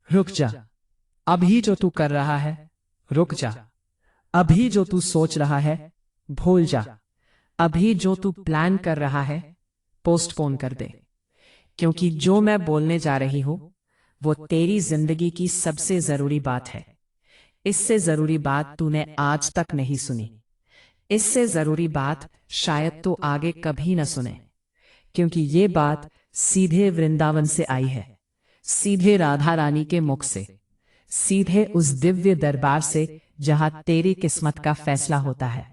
रुक जा। अभी जो तू कर रहा है, रुक जा। अभी जो तू सोच रहा है, भूल जा। अभी जो तू प्लान कर रहा है, पोस्टपोन कर दे। क्योंकि जो मैं बोलने जा रही हूं, वो तेरी जिंदगी की सबसे जरूरी बात है। इससे जरूरी बात तूने आज तक नहीं सुनी। इससे जरूरी बात शायद तू आगे कभी न सुने। क्योंकि ये बात सीधे वृंदावन से आई है, सीधे राधा रानी के मुख से, सीधे उस दिव्य दरबार से जहां तेरी किस्मत का फैसला होता है।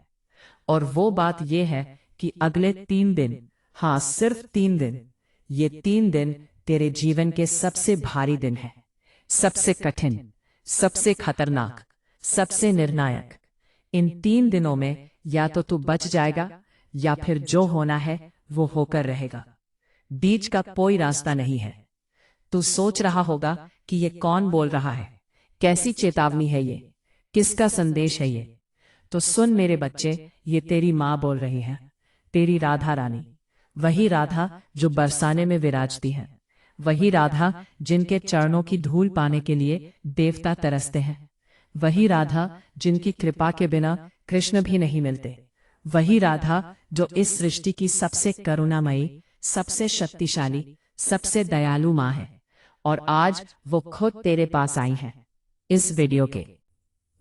और वो बात यह है कि अगले 3 दिन, हाँ सिर्फ 3 दिन, ये 3 दिन तेरे जीवन के सबसे भारी दिन हैं, सबसे कठिन, सबसे खतरनाक, सबसे निर्णायक। इन 3 दिनों में या तो तू बच जाएगा या फिर जो होना है वो होकर रहेगा। बीच का कोई रास्ता नहीं है। तू सोच रहा होगा कि ये कौन बोल रहा है, कैसी चेतावनी है ये, किसका संदेश है ये। तो सुन मेरे बच्चे, ये तेरी माँ बोल रही है, तेरी राधा रानी। वही राधा जो बरसाने में विराजती है, वही राधा जिनके चरणों की धूल पाने के लिए देवता तरसते हैं, वही राधा जिनकी कृपा के बिना कृष्ण भी नहीं मिलते, वही राधा जो इस सृष्टि की सबसे करुणामयी, सबसे शक्तिशाली, सबसे दयालु माँ है। और आज वो खुद तेरे पास आई है, इस वीडियो के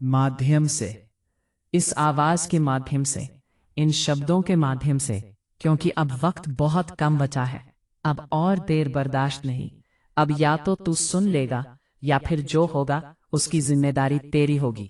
माध्यम से, इस आवाज के माध्यम से, इन शब्दों के माध्यम से। क्योंकि अब वक्त बहुत कम बचा है, अब और देर बर्दाश्त नहीं। अब या तो तू सुन लेगा या फिर जो होगा उसकी जिम्मेदारी तेरी होगी।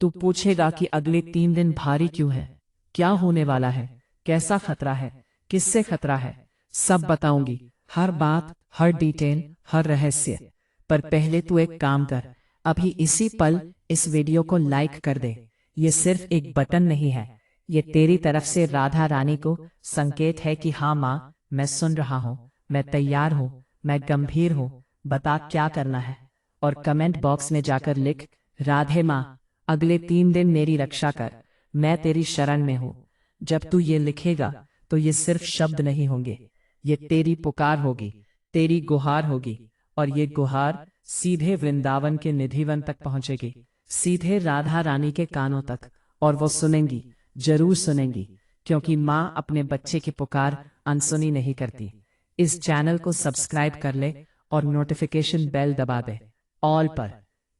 तू पूछेगा कि अगले 3 दिन भारी क्यों है, क्या होने वाला है, कैसा खतरा है, किससे खतरा है। सब बताऊंगी, हर बात, हर डिटेल, हर रहस्य। पर पहले तू एक काम कर, अभी इसी पल इस वीडियो को लाइक कर दे। ये सिर्फ एक बटन नहीं है, ये तेरी तरफ से राधा रानी को संकेत है कि हाँ माँ, मैं सुन रहा हूँ, मैं तैयार हूँ, मैं गंभीर हूँ, बता क्या करना है। और कमेंट बॉक्स में जाकर लिख, राधे माँ, अगले 3 दिन मेरी रक्षा कर, मैं तेरी शरण में हूँ। जब तू ये लिखेगा तो ये सिर्फ शब्द नहीं होंगे, ये तेरी पुकार होगी, तेरी गुहार होगी। और ये गुहार सीधे वृंदावन के निधिवन तक पहुंचेगी, सीधे राधा रानी के कानों तक। और वो सुनेंगी, जरूर सुनेंगी, क्योंकि माँ अपने बच्चे की पुकार अनसुनी नहीं करती। इस चैनल को सब्सक्राइब कर ले और नोटिफिकेशन बेल दबा दे, ऑल पर।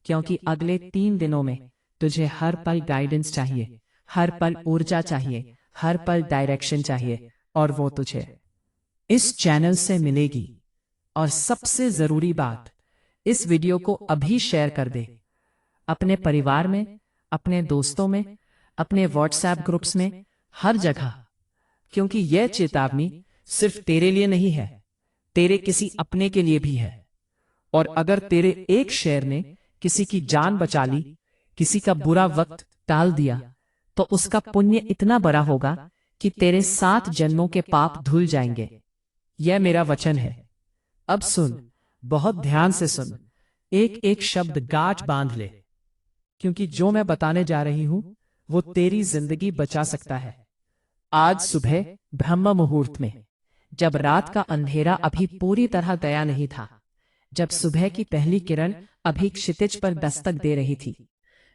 क्योंकि अगले 3 दिनों में तुझे हर पल गाइडेंस चाहिए, हर पल ऊर्जा चाहिए, हर पल डायरेक्शन चाहिए। और वो तुझे इस चैनल से मिलेगी। और सबसे जरूरी बात, इस वीडियो को अभी शेयर कर दे, अपने परिवार में, अपने दोस्तों में, अपने व्हाट्सएप ग्रुप्स में, हर जगह। क्योंकि यह चेतावनी सिर्फ तेरे लिए नहीं है, तेरे किसी अपने के लिए भी है। और अगर तेरे एक शेयर ने किसी की जान बचा ली, किसी का बुरा वक्त टाल दिया, तो उसका पुण्य इतना बड़ा होगा कि तेरे 7 जन्मों के पाप धुल जाएंगे। यह मेरा वचन है। अब सुन, बहुत ध्यान से सुन, एक एक शब्द गांठ बांध ले। क्योंकि जो मैं बताने जा रही हूं वो तेरी जिंदगी बचा सकता है। आज सुबह ब्रह्म मुहूर्त में, जब रात का अंधेरा अभी पूरी तरह गया नहीं था, जब सुबह की पहली किरण अभी क्षितिज पर दस्तक दे रही थी,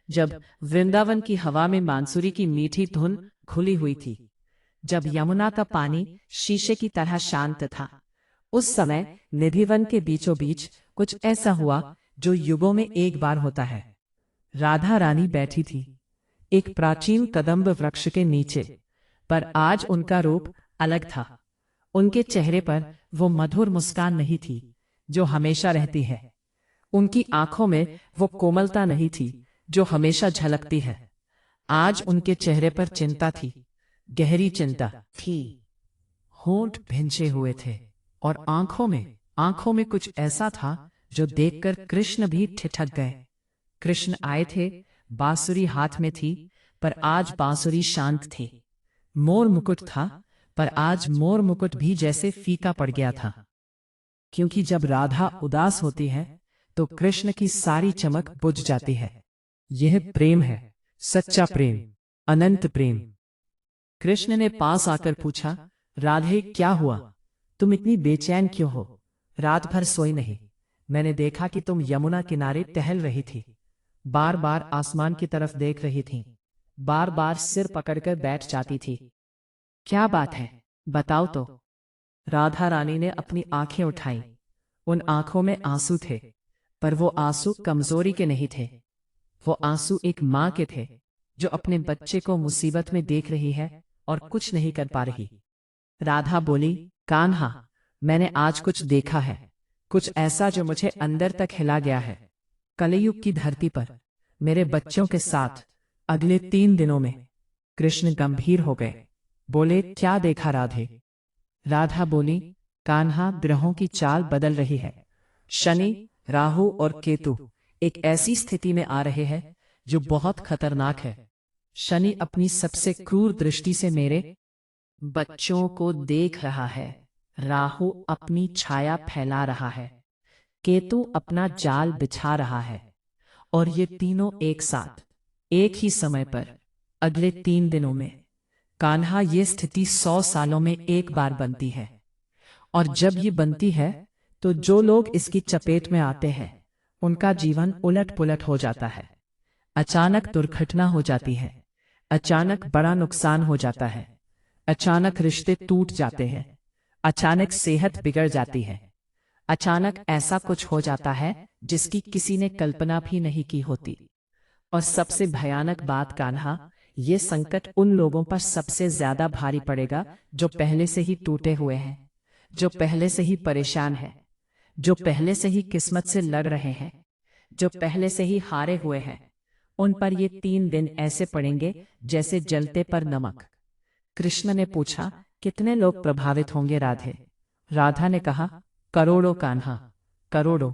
जब वृंदावन की हवा में बांसुरी की मीठी धुन घुली हुई थी, जब यमुना का पानी शीशे की तरह शांत था, उस समय निधिवन के बीचों बीच कुछ ऐसा हुआ जो युगों में एक बार होता है। राधा रानी बैठी थी एक प्राचीन कदम्ब वृक्ष के नीचे, पर आज उनका रूप अलग था। उनके चेहरे पर वो मधुर मुस्कान नहीं थी जो हमेशा रहती है। उनकी आंखों में वो कोमलता नहीं थी जो हमेशा झलकती है। आज उनके चेहरे पर चिंता थी, गहरी चिंता थी। होंठ भिंचे हुए थे और आंखों में कुछ ऐसा था जो देखकर कृष्ण भी ठिठक गए। कृष्ण आए थे, बांसुरी हाथ में थी, पर आज बांसुरी शांत थी। मोर मुकुट था, पर आज मोर मुकुट भी जैसे फीका पड़ गया था। क्योंकि जब राधा उदास होती है तो कृष्ण की सारी चमक बुझ जाती है। यह प्रेम है, सच्चा प्रेम, अनंत प्रेम। कृष्ण ने पास आकर पूछा, राधे क्या हुआ, तुम इतनी बेचैन क्यों हो? रात भर सोई नहीं, मैंने देखा कि तुम यमुना किनारे टहल रही थी, बार बार आसमान की तरफ देख रही थी, बार बार सिर पकड़कर बैठ जाती थी। क्या बात है, बताओ तो। राधा रानी ने अपनी आंखें उठाई। उन आंखों में आंसू थे, पर वो आंसू कमजोरी के नहीं थे। वो आंसू एक माँ के थे, जो अपने बच्चे को मुसीबत में देख रही है और कुछ नहीं कर पा रही। राधा बोली, कान्हा, मैंने आज कुछ देखा है, कुछ ऐसा जो मुझे अंदर तक हिला गया है। कलयुग की धरती पर मेरे बच्चों के साथ अगले 3 दिनों में। कृष्ण गंभीर हो गए, बोले, क्या देखा राधे? राधा बोली, कान्हा, ग्रहों की चाल बदल रही है। शनि, राहु और केतु एक ऐसी स्थिति में आ रहे हैं जो बहुत खतरनाक है। शनि अपनी सबसे क्रूर दृष्टि से मेरे बच्चों को देख रहा है, राहु अपनी छाया फैला रहा है, केतु अपना जाल बिछा रहा है, और ये तीनों एक साथ एक ही समय पर अगले 3 दिनों में। कान्हा, ये स्थिति 100 सालों में एक बार बनती है, और जब ये बनती है तो जो लोग इसकी चपेट में आते हैं उनका जीवन उलट पुलट हो जाता है। अचानक दुर्घटना हो जाती है, अचानक बड़ा नुकसान हो जाता है, अचानक रिश्ते टूट जाते हैं, अचानक सेहत बिगड़ जाती है, अचानक ऐसा कुछ हो जाता है जिसकी किसी ने कल्पना भी नहीं की होती। और सबसे भयानक बात कान्हा, ये संकट उन लोगों पर सबसे ज्यादा भारी पड़ेगा जो पहले से ही टूटे हुए हैं, जो पहले से ही परेशान हैं, जो पहले से ही किस्मत से लड़ रहे हैं, जो पहले से ही हारे हुए हैं। उन पर ये 3 दिन ऐसे पड़ेंगे जैसे जलते पर नमक। कृष्ण ने पूछा, कितने लोग प्रभावित होंगे राधे? राधा ने कहा, करोड़ों कान्हा, करोड़ों।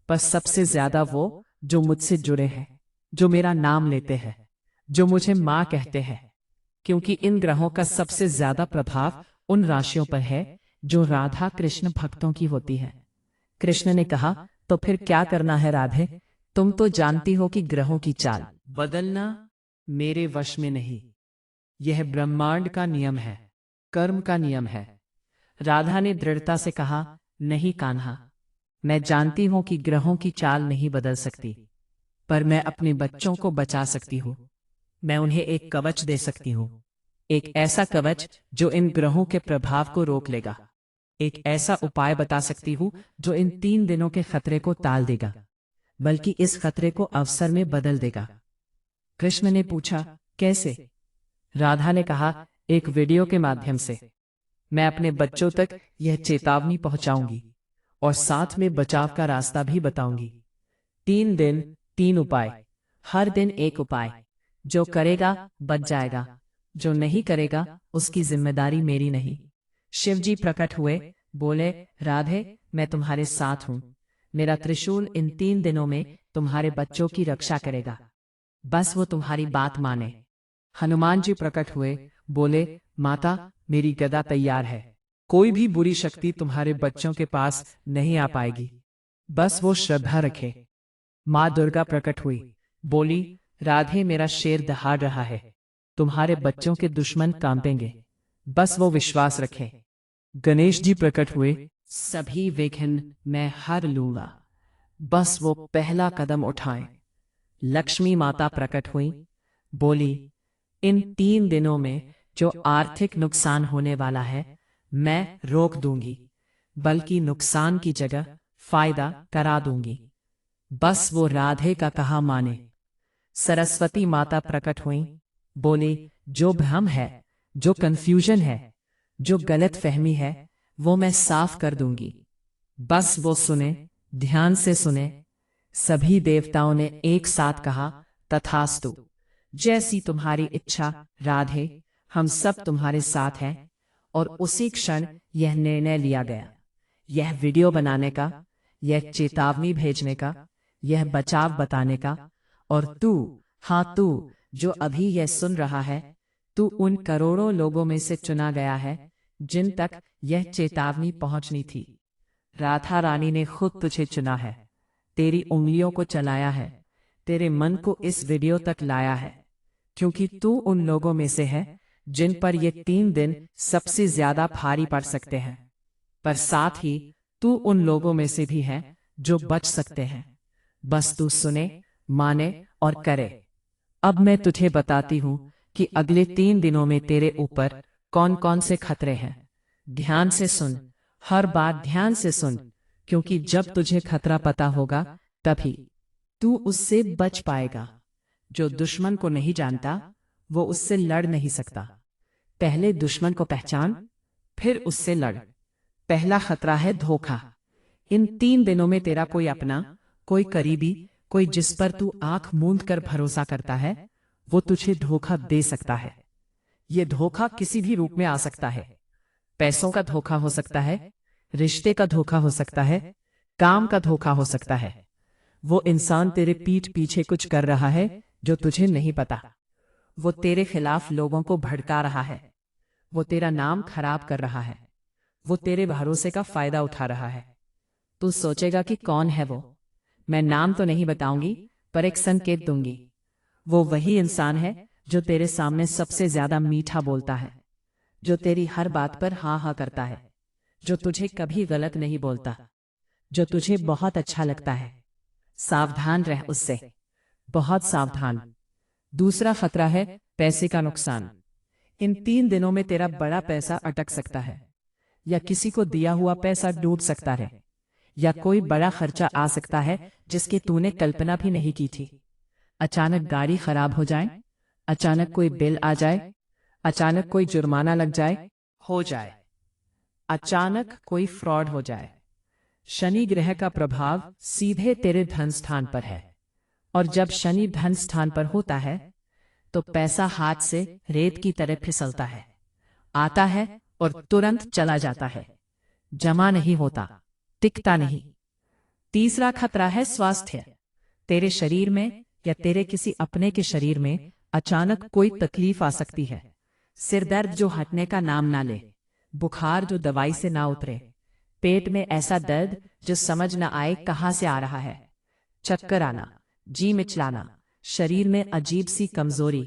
पर सबसे ज्यादा वो जो मुझसे जुड़े हैं, जो मेरा नाम लेते हैं, जो मुझे माँ कहते हैं, क्योंकि इन ग्रहों का सबसे ज्यादा प्रभाव उन राशियों पर है जो राधा कृष्ण भक्तों की होती है। कृष्ण ने कहा, तो फिर क्या करना है राधे? तुम तो जानती हो कि ग्रहों की चाल बदलना मेरे वश में नहीं। यह ब्रह्मांड का नियम है, कर्म का नियम है। राधा ने दृढ़ता से कहा, नहीं कान्हा, मैं जानती हूं कि ग्रहों की चाल नहीं बदल सकती, पर मैं अपने बच्चों को बचा सकती हूँ। मैं उन्हें एक कवच दे सकती हूँ, एक ऐसा कवच जो इन ग्रहों के प्रभाव को रोक लेगा। एक ऐसा उपाय बता सकती हूँ जो इन 3 दिनों के खतरे को टाल देगा, बल्कि इस खतरे को अवसर में बदल देगा। कृष्ण ने पूछा, कैसे? राधा ने कहा, एक वीडियो के माध्यम से। मैं अपने बच्चों तक यह चेतावनी पहुंचाऊंगी और साथ में बचाव का रास्ता भी बताऊंगी। 3 दिन 3 उपाय, हर दिन एक उपाय। जो करेगा बच जाएगा, जो नहीं करेगा उसकी जिम्मेदारी मेरी नहीं। शिवजी प्रकट हुए, बोले, राधे, मैं तुम्हारे साथ हूं। मेरा त्रिशूल इन 3 दिनों में तुम्हारे बच्चों की रक्षा करेगा, बस वो तुम्हारी बात माने। हनुमान जी प्रकट हुए, बोले, माता, मेरी गदा तैयार है, कोई भी बुरी शक्ति तुम्हारे बच्चों के पास नहीं आ पाएगी, बस वो श्रद्धा रखे। माँ दुर्गा प्रकट हुई, बोली, राधे, मेरा शेर दहाड़ रहा है, तुम्हारे बच्चों के दुश्मन कांपेंगे, बस वो विश्वास रखे। गणेश जी प्रकट हुए, सभी विघ्न मैं हर लूंगा, बस वो पहला कदम उठाएं। लक्ष्मी माता प्रकट हुई, बोली, इन 3 दिनों में जो आर्थिक नुकसान होने वाला है मैं रोक दूंगी, बल्कि नुकसान की जगह फायदा करा दूंगी, बस वो राधे का कहा माने। सरस्वती माता प्रकट हुई, बोली, जो भ्रम है, जो कंफ्यूजन है, जो गलत फहमी है, वो मैं साफ कर दूंगी, बस वो सुने, ध्यान से सुने। सभी देवताओं ने एक साथ कहा, तथास्तु, जैसी तुम्हारी इच्छा राधे, हम सब तुम्हारे साथ हैं। और उसी क्षण यह निर्णय लिया गया, यह वीडियो बनाने का, यह चेतावनी भेजने का, यह बचाव बताने का। और तू, हाँ तू जो अभी यह सुन रहा है, तू उन करोड़ों लोगों में से चुना गया है जिन तक यह चेतावनी पहुंचनी थी। राधा रानी ने खुद तुझे चुना है, तेरी उंगलियों को चलाया है, तेरे मन को इस वीडियो तक लाया है, क्योंकि तू उन लोगों में से है जिन पर ये 3 दिन सबसे ज्यादा भारी पड़ सकते हैं। पर साथ ही तू उन लोगों में से भी है जो बच सकते हैं। बस तू सुने, माने और करे। अब मैं तुझे बताती हूं कि अगले 3 दिनों में तेरे ऊपर कौन कौन से खतरे हैं। ध्यान से सुन, हर बात ध्यान से सुन, क्योंकि जब तुझे खतरा पता होगा तभी तू उससे बच पाएगा। जो दुश्मन को नहीं जानता वो उससे लड़ नहीं सकता। पहले दुश्मन को पहचान, फिर उससे लड़। पहला खतरा है धोखा। इन 3 दिनों में तेरा कोई अपना, कोई करीबी, कोई जिस पर तू आंख मूंद कर भरोसा करता है, वो तुझे धोखा दे सकता है। ये धोखा किसी भी रूप में आ सकता है। पैसों का धोखा हो सकता है, रिश्ते का धोखा हो सकता है, काम का धोखा हो सकता है। वो इंसान तेरे पीठ पीछे कुछ कर रहा है जो तुझे नहीं पता। वो तेरे खिलाफ लोगों को भड़का रहा है। वो तेरा नाम खराब कर रहा है। वो तेरे भरोसे का फायदा उठा रहा है। तू सोचेगा कि कौन है वो। मैं नाम तो नहीं बताऊंगी, पर एक संकेत दूंगी। वो वही इंसान है जो तेरे सामने सबसे ज्यादा मीठा बोलता है, जो तेरी हर बात पर हाँ हाँ करता है, जो तुझे कभी गलत नहीं बोलता, जो तुझे बहुत अच्छा लगता है। सावधान रह उससे, बहुत सावधान। दूसरा खतरा है पैसे का नुकसान। इन 3 दिनों में तेरा बड़ा पैसा अटक सकता है, या किसी को दिया हुआ पैसा डूब सकता है, या कोई बड़ा खर्चा आ सकता है जिसकी तूने कल्पना भी नहीं की थी। अचानक गाड़ी खराब हो जाए, अचानक कोई बिल आ जाए, अचानक कोई जुर्माना लग जाए, अचानक कोई फ्रॉड हो जाए। शनि ग्रह का प्रभाव सीधे तेरे धन स्थान पर है, और जब शनि धन स्थान पर होता है तो पैसा हाथ से रेत की तरह फिसलता है। आता है और तुरंत चला जाता है, जमा नहीं होता, टिकता नहीं। तीसरा खतरा है स्वास्थ्य। तेरे शरीर में या तेरे किसी अपने के शरीर में अचानक कोई तकलीफ आ सकती है। सिर दर्द जो हटने का नाम ना ले, बुखार जो दवाई से ना उतरे, पेट में ऐसा दर्द जो समझ ना आए कहां से आ रहा है, चक्कर आना, जी मिचलाना, शरीर में अजीब सी कमजोरी,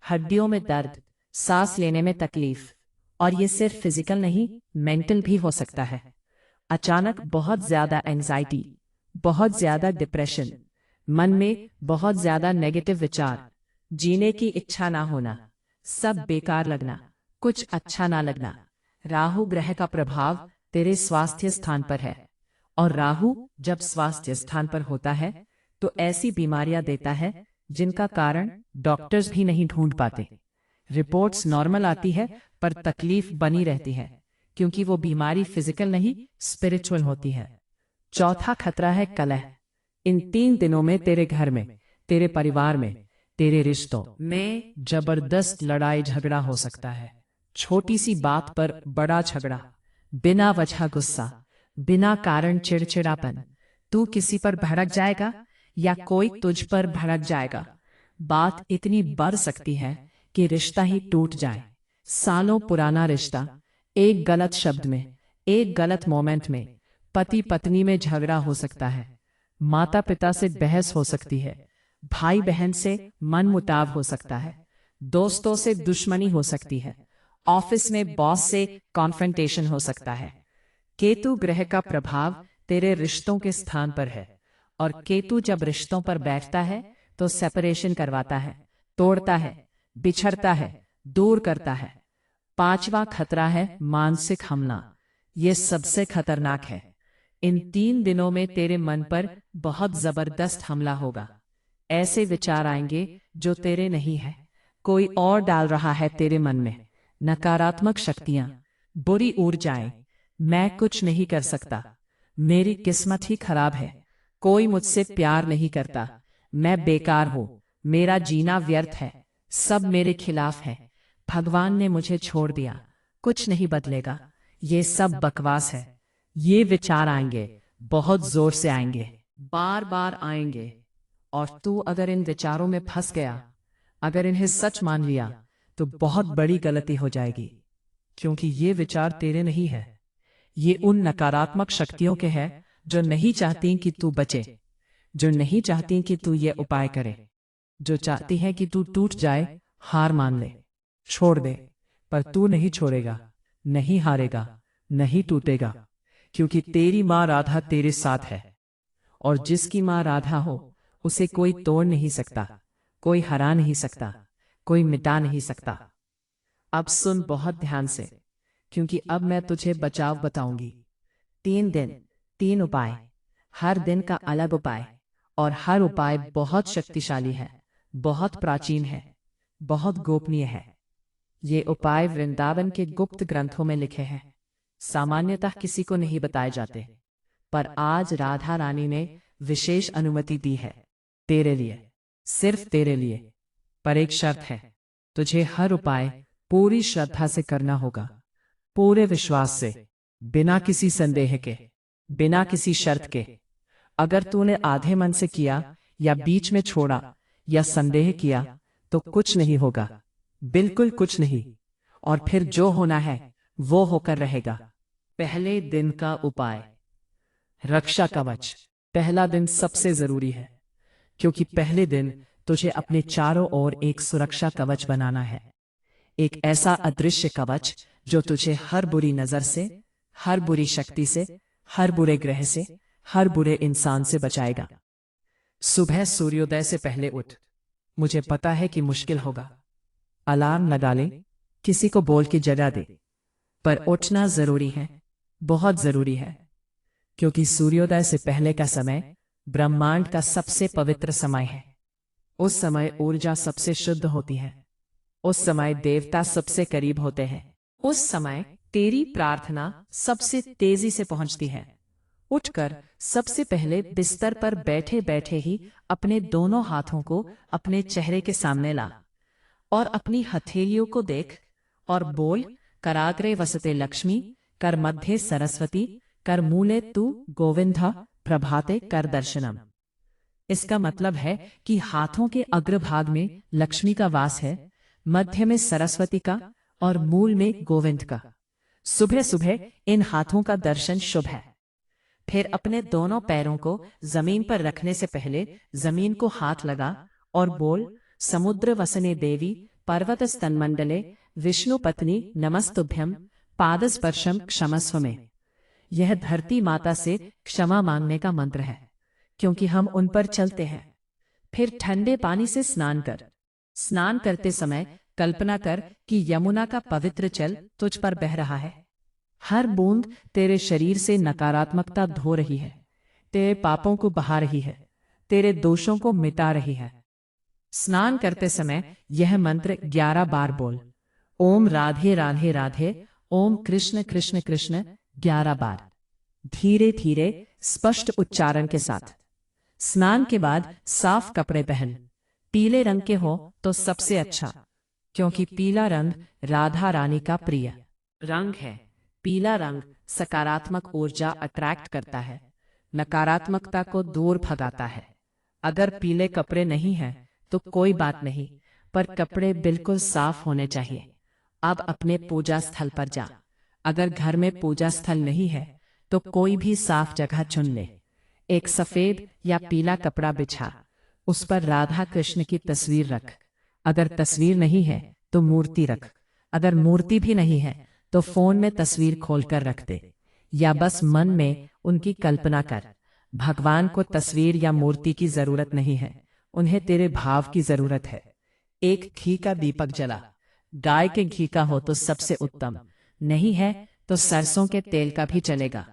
हड्डियों में दर्द, सांस लेने में तकलीफ। और ये सिर्फ फिजिकल नहीं, मेंटल भी हो सकता है। अचानक बहुत ज्यादा एंजाइटी, बहुत ज्यादा डिप्रेशन, मन में बहुत ज्यादा नेगेटिव विचार, जीने की इच्छा ना होना, सब बेकार लगना, कुछ अच्छा ना लगना। राहु ग्रह का प्रभाव तेरे स्वास्थ्य स्थान पर है, और राहु जब स्वास्थ्य स्थान पर होता है तो ऐसी बीमारियां देता है जिनका कारण डॉक्टर्स भी नहीं ढूंढ पाते। रिपोर्ट्स नॉर्मल आती है पर तकलीफ बनी रहती है, क्योंकि वो बीमारी फिजिकल नहीं, स्पिरिचुअल होती है। चौथा खतरा है कलह। इन 3 दिनों में तेरे घर में, तेरे परिवार में, तेरे रिश्तों में जबरदस्त लड़ाई झगड़ा हो सकता है। छोटी सी बात पर बड़ा झगड़ा, बिना वजह गुस्सा, बिना कारण चिड़चिड़ापन। तू किसी पर भड़क जाएगा या कोई तुझ पर भड़क जाएगा। बात इतनी बढ़ सकती है कि रिश्ता ही टूट जाए। सालों पुराना रिश्ता, एक गलत शब्द में, एक गलत मोमेंट में पति पत्नी में झगड़ा हो सकता है। माता पिता से बहस हो सकती है, भाई बहन से मनमुटाव हो सकता है, दोस्तों से दुश्मनी हो सकती है, ऑफिस में बॉस से कॉन्फ्रंटेशन हो सकता है। केतु ग्रह का प्रभाव तेरे रिश्तों के स्थान पर है, और केतु जब रिश्तों पर बैठता है तो सेपरेशन करवाता है, तोड़ता है, बिछड़ता है, दूर करता है। पांचवा खतरा है मानसिक हमला। यह सबसे खतरनाक है। इन 3 दिनों में तेरे मन पर बहुत जबरदस्त हमला होगा। ऐसे विचार आएंगे जो तेरे नहीं है, कोई और डाल रहा है तेरे मन में। नकारात्मक शक्तियां, बुरी ऊर्जाएं, मैं कुछ नहीं कर सकता, मेरी किस्मत ही खराब है, कोई मुझसे प्यार नहीं करता, मैं बेकार हूं, मेरा जीना व्यर्थ है, सब मेरे खिलाफ है, भगवान ने मुझे छोड़ दिया, कुछ नहीं बदलेगा। ये सब बकवास है। ये विचार आएंगे, बहुत जोर से आएंगे, बार बार आएंगे। और तू अगर इन विचारों में फंस गया, अगर इन्हें सच मान लिया, तो बहुत बड़ी गलती हो जाएगी। क्योंकि ये विचार तेरे नहीं है, ये उन नकारात्मक शक्तियों के हैं जो नहीं चाहती कि तू बचे, जो नहीं चाहती कि तू ये उपाय करे, जो चाहती है कि तू टूट जाए, हार मान ले, छोड़ दे। पर तू नहीं छोड़ेगा, नहीं हारेगा, नहीं टूटेगा, क्योंकि तेरी माँ राधा तेरे साथ है। और जिसकी माँ राधा हो उसे कोई तोड़ नहीं सकता, कोई हरा नहीं सकता, कोई मिटा नहीं सकता। अब सुन बहुत ध्यान से, क्योंकि अब मैं तुझे बचाव बताऊंगी। 3 दिन 3 उपाय, हर दिन का अलग उपाय, और हर उपाय बहुत शक्तिशाली है, बहुत प्राचीन है, बहुत गोपनीय है। ये उपाय वृंदावन के गुप्त ग्रंथों में लिखे हैं, सामान्यतः किसी को नहीं बताए जाते, पर आज राधा रानी ने विशेष अनुमति दी है तेरे लिए, सिर्फ तेरे लिए। पर एक शर्त है, तुझे हर उपाय पूरी श्रद्धा से करना होगा, पूरे विश्वास से, बिना किसी संदेह के, बिना किसी शर्त के। अगर तूने आधे मन से किया या बीच में छोड़ा या संदेह किया तो कुछ नहीं होगा, बिल्कुल कुछ नहीं। और फिर जो होना है वो होकर रहेगा। पहले दिन का उपाय, रक्षा कवच। पहला दिन सबसे जरूरी है, क्योंकि पहले दिन तुझे अपने चारों ओर एक सुरक्षा कवच बनाना है। एक ऐसा अदृश्य कवच जो तुझे हर बुरी नजर से, हर बुरी शक्ति से, हर बुरे ग्रह से, हर बुरे इंसान से बचाएगा। सुबह सूर्योदय से पहले उठ। मुझे पता है कि मुश्किल होगा, अलार्म लगा ले, किसी को बोल के जगा दे, पर उठना जरूरी है, बहुत जरूरी है। क्योंकि सूर्योदय से पहले का समय ब्रह्मांड का सबसे पवित्र समय है। उस समय ऊर्जा सबसे शुद्ध होती है, उस समय देवता सबसे करीब होते हैं, उस समय तेरी प्रार्थना सबसे तेजी से पहुंचती है। उठकर सबसे पहले बिस्तर पर बैठे बैठे ही अपने दोनों हाथों को अपने चेहरे के सामने ला और अपनी हथेलियों को देख और बोल, कराग्रे वसते लक्ष्मी, कर मध्ये सरस्वती, कर मूले तू गोविंदा, प्रभाते कर दर्शनम। इसका मतलब है कि हाथों के अग्रभाग में लक्ष्मी का वास है, मध्य में सरस्वती का और मूल में गोविंद का। सुबह सुबह इन हाथों का दर्शन शुभ है। फिर अपने दोनों पैरों को जमीन पर रखने से पहले जमीन को हाथ लगा और बोल, समुद्र वसने देवी, पर्वत स्तनमंडले, विष्णु पत्नी नमस्तुभ्यम, पादस्पर्शम क्षमस्व में। यह धरती माता से क्षमा मांगने का मंत्र है, क्योंकि हम उन पर चलते हैं। फिर ठंडे पानी से स्नान कर। स्नान करते समय कल्पना कर कि यमुना का पवित्र जल तुझ पर बह रहा है। हर बूंद तेरे शरीर से नकारात्मकता धो रही है, तेरे पापों को बहा रही है, तेरे दोषों को मिटा रही है। स्नान करते समय यह मंत्र 11 बार बोल। ओम राधे राधे राधे, ओम कृष्ण कृष्ण कृष्ण 11 बार, धीरे धीरे स्पष्ट उच्चारण के साथ। स्नान के बाद साफ कपड़े पहन। पीले रंग के हो तो सबसे अच्छा, क्योंकि पीला रंग राधा रानी का प्रिय रंग है। पीला रंग सकारात्मक ऊर्जा अट्रैक्ट करता है, नकारात्मकता को दूर भगाता है। अगर पीले कपड़े नहीं हैं तो कोई बात नहीं, पर कपड़े बिल्कुल साफ होने चाहिए। अब अपने पूजा स्थल पर जा। अगर घर में पूजा स्थल नहीं है तो कोई भी साफ जगह चुन ले। एक सफेद या पीला कपड़ा बिछा, उस पर राधा कृष्ण की तस्वीर रख। अगर तस्वीर नहीं है तो मूर्ति रख। अगर मूर्ति भी नहीं है तो फोन में तस्वीर खोलकर रख दे, या बस मन में उनकी कल्पना कर। भगवान को तस्वीर या मूर्ति की जरूरत नहीं है, उन्हें तेरे भाव की जरूरत है। एक घी का दीपक जला। गाय के घी का हो तो सबसे उत्तम, नहीं है तो सरसों के तेल का भी चलेगा।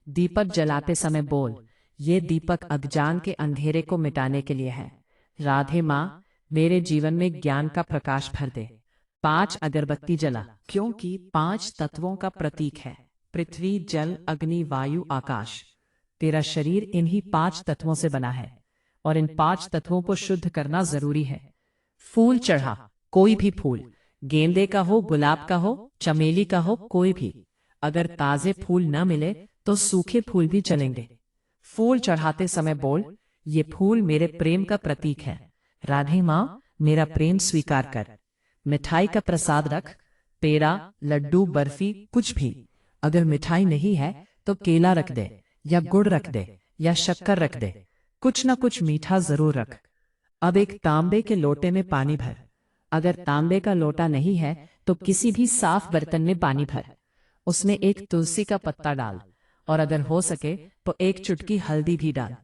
दीपक जलाते समय बोल, ये दीपक अज्ञान के अंधेरे को मिटाने के लिए है। राधे माँ, मेरे जीवन में ज्ञान का प्रकाश भर दे। 5 अगरबत्ती जला, क्योंकि 5 तत्वों का प्रतीक है, पृथ्वी, जल, अग्नि, वायु, आकाश। तेरा शरीर इन्हीं 5 तत्वों से बना है और इन 5 तत्वों को शुद्ध करना जरूरी है। फूल चढ़ा, कोई भी फूल, गेंदे का हो, गुलाब का हो, चमेली का हो, कोई भी। अगर ताजे फूल न मिले तो सूखे फूल भी चलेंगे। फूल चढ़ाते समय बोल, ये फूल मेरे प्रेम का प्रतीक है। राधे माँ, मेरा प्रेम स्वीकार कर। मिठाई का प्रसाद रख, पेड़ा, लड्डू, बर्फी, कुछ भी। अगर मिठाई नहीं है तो केला रख दे, या गुड़ रख दे, या शक्कर रख दे। कुछ ना कुछ मीठा जरूर रख। अब एक तांबे के लोटे में पानी भर। अगर तांबे का लोटा नहीं है तो किसी भी साफ बर्तन में पानी भर। उसमें एक तुलसी का पत्ता डाल, और अगर हो सके तो एक चुटकी हल्दी भी डाल।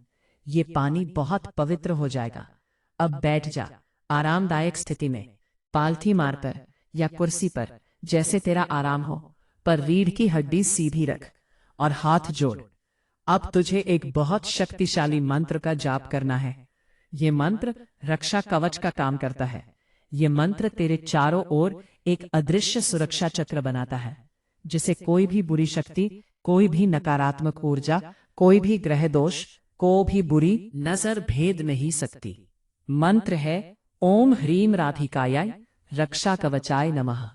ये पानी बहुत पवित्र हो जाएगा। अब बैठ जा आरामदायक स्थिति में, पालथी मार पर या कुर्सी पर, जैसे तेरा आराम हो, पर रीढ़ की हड्डी सीधी रख और हाथ जोड़। अब तुझे एक बहुत शक्तिशाली मंत्र का जाप करना है। ये मंत्र रक्षा कवच का काम करता है। ये मंत्र तेरे चारों ओर एक अदृश्य सुरक्षा चक्र बनाता है, जिसे कोई भी बुरी शक्ति, कोई भी नकारात्मक ऊर्जा, कोई भी ग्रह दोष, को भी बुरी नजर भेद नहीं सकती। मंत्र है ओम ह्रीम राधिकायाय रक्षा कवचाय नमः।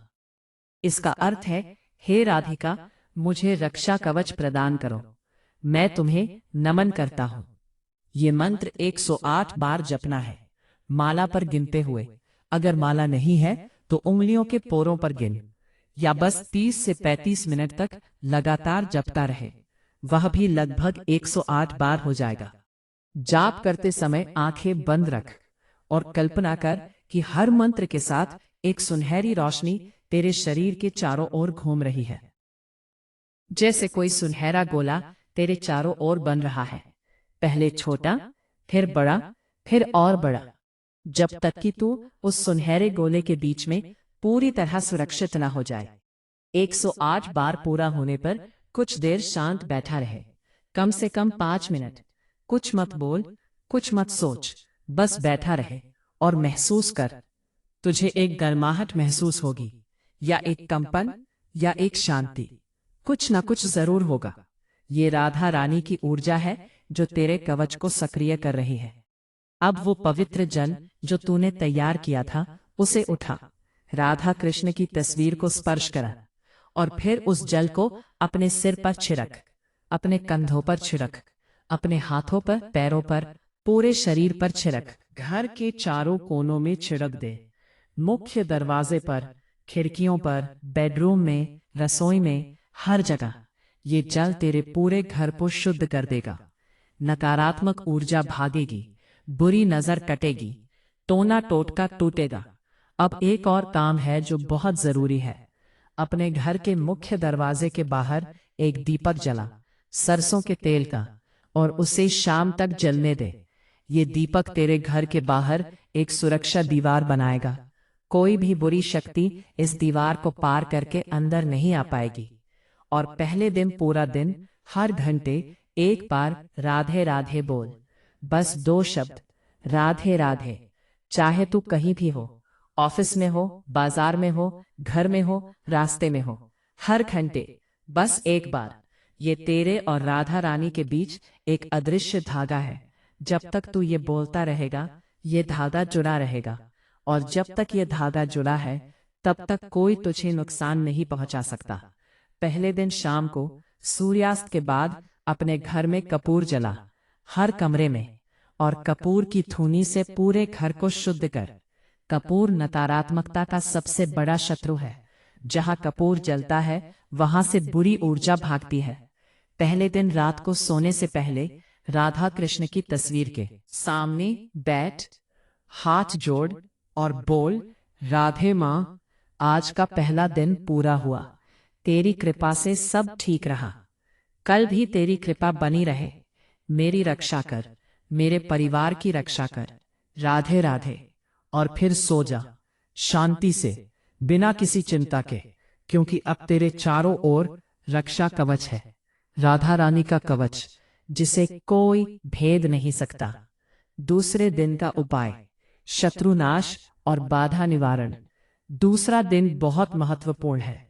इसका अर्थ है, हे राधिका, मुझे रक्षा कवच प्रदान करो, मैं तुम्हें नमन करता हूं। ये मंत्र 108 बार जपना है, माला पर गिनते हुए। अगर माला नहीं है तो उंगलियों के पोरों पर गिन, या बस 30 से 35 मिनट तक लगातार जपता रहे, वह भी लगभग 108 बार हो जाएगा। जाप करते समय आंखें बंद रख और कल्पना कर कि हर मंत्र के साथ एक सुनहरी रोशनी तेरे शरीर के चारों ओर घूम रही है, जैसे कोई सुनहरा गोला तेरे चारों ओर बन रहा है, पहले छोटा, फिर बड़ा, फिर और बड़ा, जब तक कि तू उस सुनहरे गोले के बीच में पूरी तरह सुरक्षित न हो जाए। 108 बार पूरा होने पर कुछ देर शांत बैठा रहे, कम से कम 5 मिनट। कुछ मत बोल, कुछ मत सोच, बस बैठा रहे और महसूस कर। तुझे एक गर्माहट महसूस होगी, या एक कंपन, या एक शांति, कुछ ना कुछ जरूर होगा। ये राधा रानी की ऊर्जा है जो तेरे कवच को सक्रिय कर रही है। अब वो पवित्र जल जो तूने तैयार किया था, उसे उठा, राधा कृष्ण की तस्वीर को स्पर्श करा, और फिर उस जल को अपने सिर पर छिड़क, अपने कंधों पर छिड़क, अपने हाथों पर, पैरों पर, पूरे शरीर पर छिड़क। घर के चारों कोनों में छिड़क दे, मुख्य दरवाजे पर, खिड़कियों पर, बेडरूम में, रसोई में, हर जगह। ये जल तेरे पूरे घर को शुद्ध कर देगा। नकारात्मक ऊर्जा भागेगी, बुरी नजर कटेगी, टोना टोटका टूटेगा। अब एक और काम है जो बहुत जरूरी है। अपने घर के मुख्य दरवाजे के बाहर एक दीपक जला, सरसों के तेल का, और उसे शाम तक जलने दे। ये दीपक तेरे घर के बाहर एक सुरक्षा दीवार बनाएगा। कोई भी बुरी शक्ति इस दीवार को पार करके अंदर नहीं आ पाएगी। और पहले दिन पूरा दिन, हर घंटे एक बार राधे राधे बोल, बस 2 शब्द, राधे राधे। चाहे तू कहीं भी हो, ऑफिस में हो, बाजार में हो, घर में हो, रास्ते में हो, हर घंटे बस एक बार। ये तेरे और राधा रानी के बीच एक अदृश्य धागा है। जब तक तू ये बोलता रहेगा, ये धागा जुड़ा रहेगा, और जब तक ये धागा जुड़ा है, तब तक कोई तुझे नुकसान नहीं पहुंचा सकता। पहले दिन शाम को सूर्यास्त के बाद अपने घर में कपूर जला, हर कमरे में, और कपूर की धुनी से पूरे घर को शुद्ध कर। कपूर नकारात्मकता का सबसे बड़ा शत्रु है। जहाँ कपूर जलता है, वहां से बुरी ऊर्जा भागती है। पहले दिन रात को सोने से पहले राधा कृष्ण की तस्वीर के सामने बैठ, हाथ जोड़ और बोल, राधे माँ, आज का पहला दिन पूरा हुआ, तेरी कृपा से सब ठीक रहा, कल भी तेरी कृपा बनी रहे, मेरी रक्षा कर, मेरे परिवार की रक्षा कर, राधे राधे। और फिर सो जा शांति से, बिना किसी चिंता के, क्योंकि अब तेरे चारों ओर रक्षा कवच है, राधा रानी का कवच, जिसे कोई भेद नहीं सकता। दूसरे दिन का उपाय, शत्रुनाश और बाधा निवारण। दूसरा दिन बहुत महत्वपूर्ण है,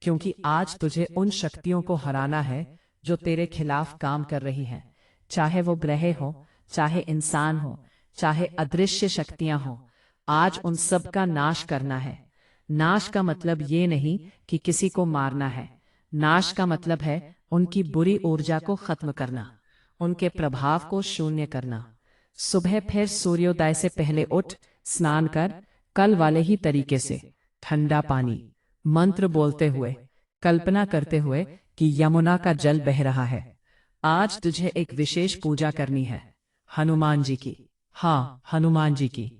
क्योंकि आज तुझे उन शक्तियों को हराना है जो तेरे खिलाफ काम कर रही हैं। चाहे वो ग्रह हो, चाहे इंसान हो, चाहे अदृश्य शक्तियां हो, आज उन सब का नाश करना है। नाश का मतलब ये नहीं कि किसी को मारना है। नाश का मतलब है उनकी बुरी ऊर्जा को खत्म करना, उनके प्रभाव को शून्य करना। सुबह फिर सूर्योदय से पहले उठ, स्नान कर, कल वाले ही तरीके से, ठंडा पानी, मंत्र बोलते हुए, कल्पना करते हुए कि यमुना का जल बह रहा है। आज तुझे एक विशेष पूजा करनी है, हनुमान जी की। हाँ, हनुमान जी की।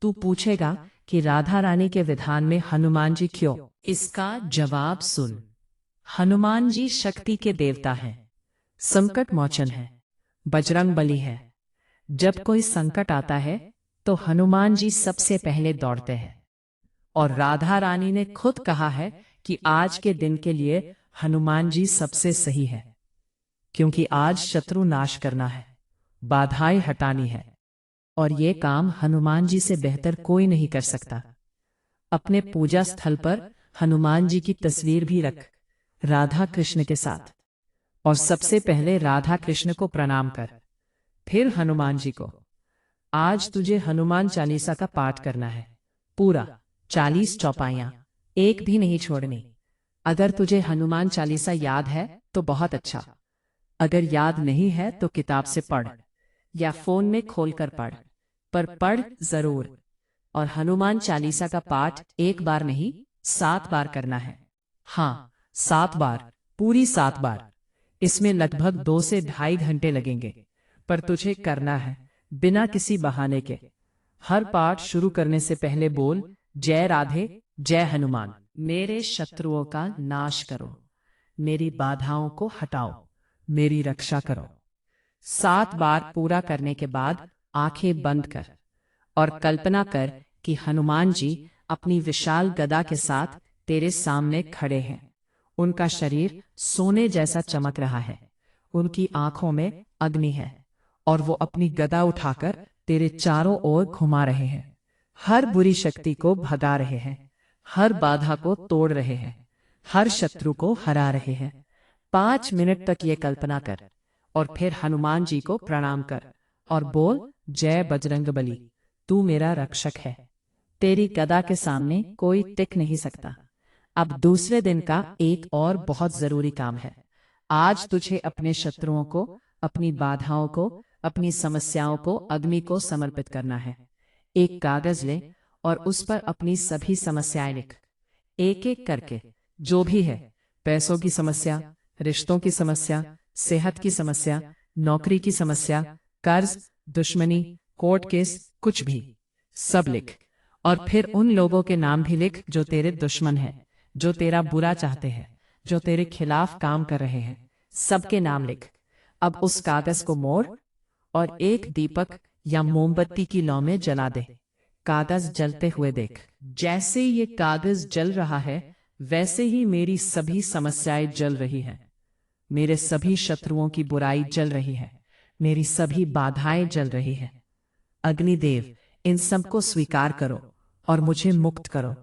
तू पूछेगा कि राधा रानी के विधान में हनुमान जी क्यों? इसका जवाब सुन। हनुमान जी शक्ति के देवता हैं, संकट मोचन है, बजरंग बली है, जब कोई संकट आता है तो हनुमान जी सबसे पहले दौड़ते हैं। और राधा रानी ने खुद कहा है कि आज के दिन के लिए हनुमान जी सबसे सही है, क्योंकि आज शत्रु नाश करना है, बाधाएं हटानी है, और ये काम हनुमान जी से बेहतर कोई नहीं कर सकता। अपने पूजा स्थल पर हनुमान जी की तस्वीर भी रख, राधा कृष्ण के साथ। और सबसे पहले राधा कृष्ण को प्रणाम कर, फिर हनुमान जी को। आज तुझे हनुमान चालीसा का पाठ करना है, पूरा 40 चौपाइयां, एक भी नहीं छोड़नी। अगर तुझे हनुमान चालीसा याद है तो बहुत अच्छा, अगर याद नहीं है तो किताब से पढ़ या फोन में खोलकर पढ़, पर पढ़ जरूर। और हनुमान चालीसा का पाठ एक बार नहीं 7 बार करना है। हाँ, 7 बार, पूरी 7 बार। इसमें लगभग 2 से ढाई घंटे लगेंगे, पर तुझे करना है बिना किसी बहाने के। हर पाठ शुरू करने से पहले बोल, जय राधे, जय हनुमान। मेरे शत्रुओं का नाश करो, मेरी बाधाओं को हटाओ, मेरी रक्षा करो। 7 बार पूरा करने के बाद आंखें बंद कर और कल्पना कर कि हनुमान जी अपनी विशाल गदा के साथ तेरे सामने खड़े हैं। उनका शरीर सोने जैसा चमक रहा है, उनकी आंखों में अग्नि है, और वो अपनी गदा उठाकर तेरे चारों ओर घुमा रहे हैं। हर बुरी शक्ति को भगा रहे हैं, हर बाधा को तोड़ रहे हैं, हर शत्रु को हरा रहे हैं। 5 मिनट तक ये कल्पना कर और फिर हनुमान जी को प्रणाम कर और बोल, जय बजरंगबली, तू मेरा रक्षक है, तेरी गदा के सामने कोई टिक नहीं सकता। अब दूसरे दिन का एक और बहुत जरूरी काम है। आज तुझे अपने शत्रुओं को, अपनी बाधाओं को, अपनी समस्याओं को अग्नि को समर्पित करना है। एक कागज ले और उस पर अपनी सभी समस्याएं लिख, एक एक करके, जो भी है, पैसों की समस्या, रिश्तों की समस्या, सेहत की समस्या, नौकरी की समस्या, कर्ज, दुश्मनी, कोर्ट केस, कुछ भी, सब लिख। और फिर उन लोगों के नाम भी लिख जो तेरे दुश्मन हैं, जो तेरा बुरा चाहते हैं, जो तेरे खिलाफ काम कर रहे हैं, सबके नाम लिख। अब उस कागज को मोड़ और एक दीपक या मोमबत्ती की लौ में जला दे। कागज जलते हुए देख। जैसे ये कागज जल रहा है वैसे ही मेरी सभी समस्याएं जल रही हैं, मेरे सभी शत्रुओं की बुराई जल रही है, मेरी सभी बाधाएं जल रही हैं। अग्निदेव, इन सबको स्वीकार करो और मुझे मुक्त करो।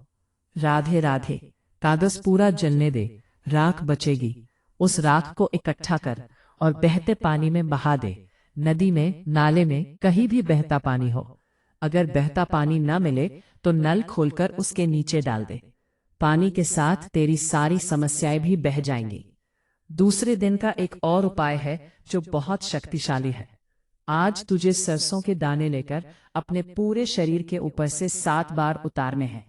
राधे राधे। कागज पूरा जलने दे, राख बचेगी। उस राख को इकट्ठा कर और बहते पानी में बहा दे। नदी में, नाले में, कहीं भी बहता पानी हो। अगर बहता पानी न मिले तो नल खोलकर उसके नीचे डाल दे। पानी के साथ तेरी सारी समस्याएं भी बह जाएंगी। दूसरे दिन का एक और उपाय है जो बहुत शक्तिशाली है। आज तुझे सरसों के दाने लेकर अपने पूरे शरीर के ऊपर से 7 बार उतारने हैं,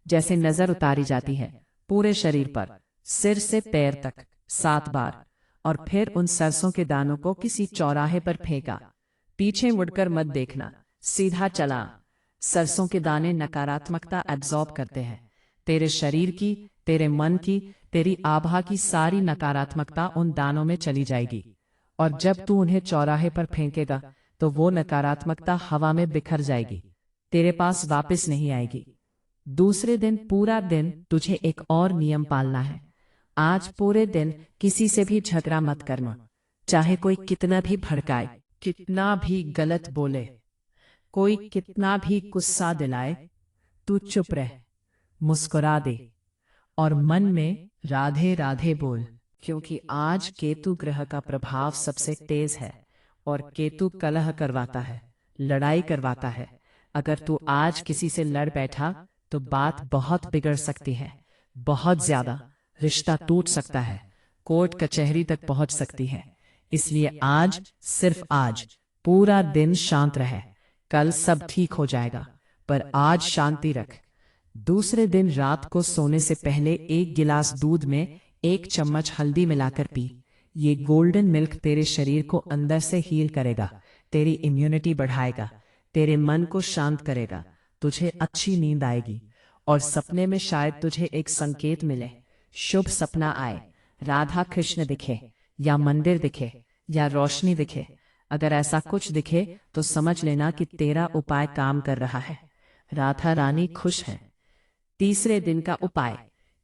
जैसे नजर उतारी जाती है, पूरे शरीर पर, सिर से पैर तक 7 बार। और फिर उन सरसों के दानों को किसी चौराहे पर फेंका। पीछे मुड़कर मत देखना, सीधा चला। सरसों के दाने नकारात्मकता एब्जॉर्ब करते हैं। तेरे शरीर की, तेरे मन की, तेरी आभा की सारी नकारात्मकता उन दानों में चली जाएगी। और जब तू उन्हें चौराहे पर फेंकेगा तो वो नकारात्मकता हवा में बिखर जाएगी, तेरे पास वापस नहीं आएगी। दूसरे दिन पूरा दिन तुझे एक और नियम पालना है। आज पूरे दिन किसी से भी झगड़ा मत करना, चाहे कोई कितना भी भड़काए, कितना भी गलत बोले, कोई कितना भी गुस्सा दिलाए, तू चुप रह, मुस्कुरा दे और मन में राधे राधे बोल। क्योंकि आज केतु ग्रह का प्रभाव सबसे तेज है और केतु कलह करवाता है, लड़ाई करवाता है। अगर तू आज किसी से लड़ बैठा तो बात बहुत बिगड़ सकती है, बहुत ज्यादा। रिश्ता टूट सकता है, कोर्ट कचहरी तक पहुंच सकती है। इसलिए आज, सिर्फ आज, पूरा दिन शांत रहे। कल सब ठीक हो जाएगा, पर आज शांति रख। दूसरे दिन रात को सोने से पहले 1 गिलास दूध में 1 चम्मच हल्दी मिलाकर पी। ये गोल्डन मिल्क तेरे शरीर को अंदर से हील करेगा, तेरी इम्यूनिटी बढ़ाएगा, तेरे मन को शांत करेगा, तुझे अच्छी नींद आएगी। और सपने में शायद तुझे एक संकेत मिले, शुभ सपना आए, राधा कृष्ण दिखे या मंदिर दिखे या रोशनी दिखे। अगर ऐसा कुछ दिखे तो समझ लेना कि तेरा उपाय काम कर रहा है। राधा रानी खुश है। तीसरे दिन का उपाय,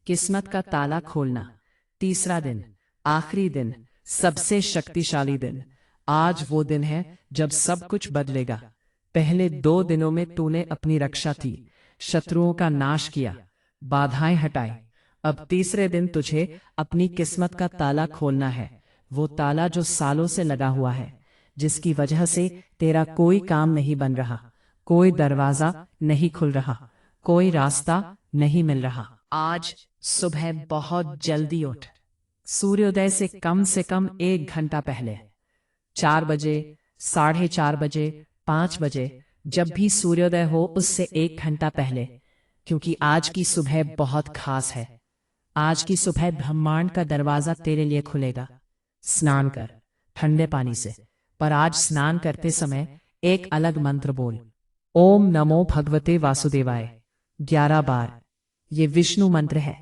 किस्मत का ताला खोलना। तीसरा दिन, आखिरी दिन, सबसे शक्तिशाली दिन। आज वो दिन है जब सब कुछ बदलेगा। पहले 2 दिनों में तूने अपनी रक्षा की, शत्रुओं का नाश किया, बाधाएं हटाई। अब तीसरे दिन तुझे अपनी किस्मत का ताला खोलना है। वो ताला जो सालों से लगा हुआ है, जिसकी वजह से तेरा कोई काम नहीं बन रहा, कोई दरवाजा नहीं खुल रहा, कोई रास्ता नहीं मिल रहा। आज सुबह बहुत जल्दी उठ। सूर्योदय से कम 1 घंटा पहले, 4 बजे, 4:30 बजे, 5 बजे, जब भी सूर्योदय हो उससे 1 घंटा पहले, क्योंकि आज की सुबह बहुत खास है। आज की सुबह ब्रह्मांड का दरवाजा तेरे लिए खुलेगा। स्नान कर ठंडे पानी से, पर आज स्नान करते समय एक अलग मंत्र बोल, ओम नमो भगवते वासुदेवाय, 11 बार। ये विष्णु मंत्र है।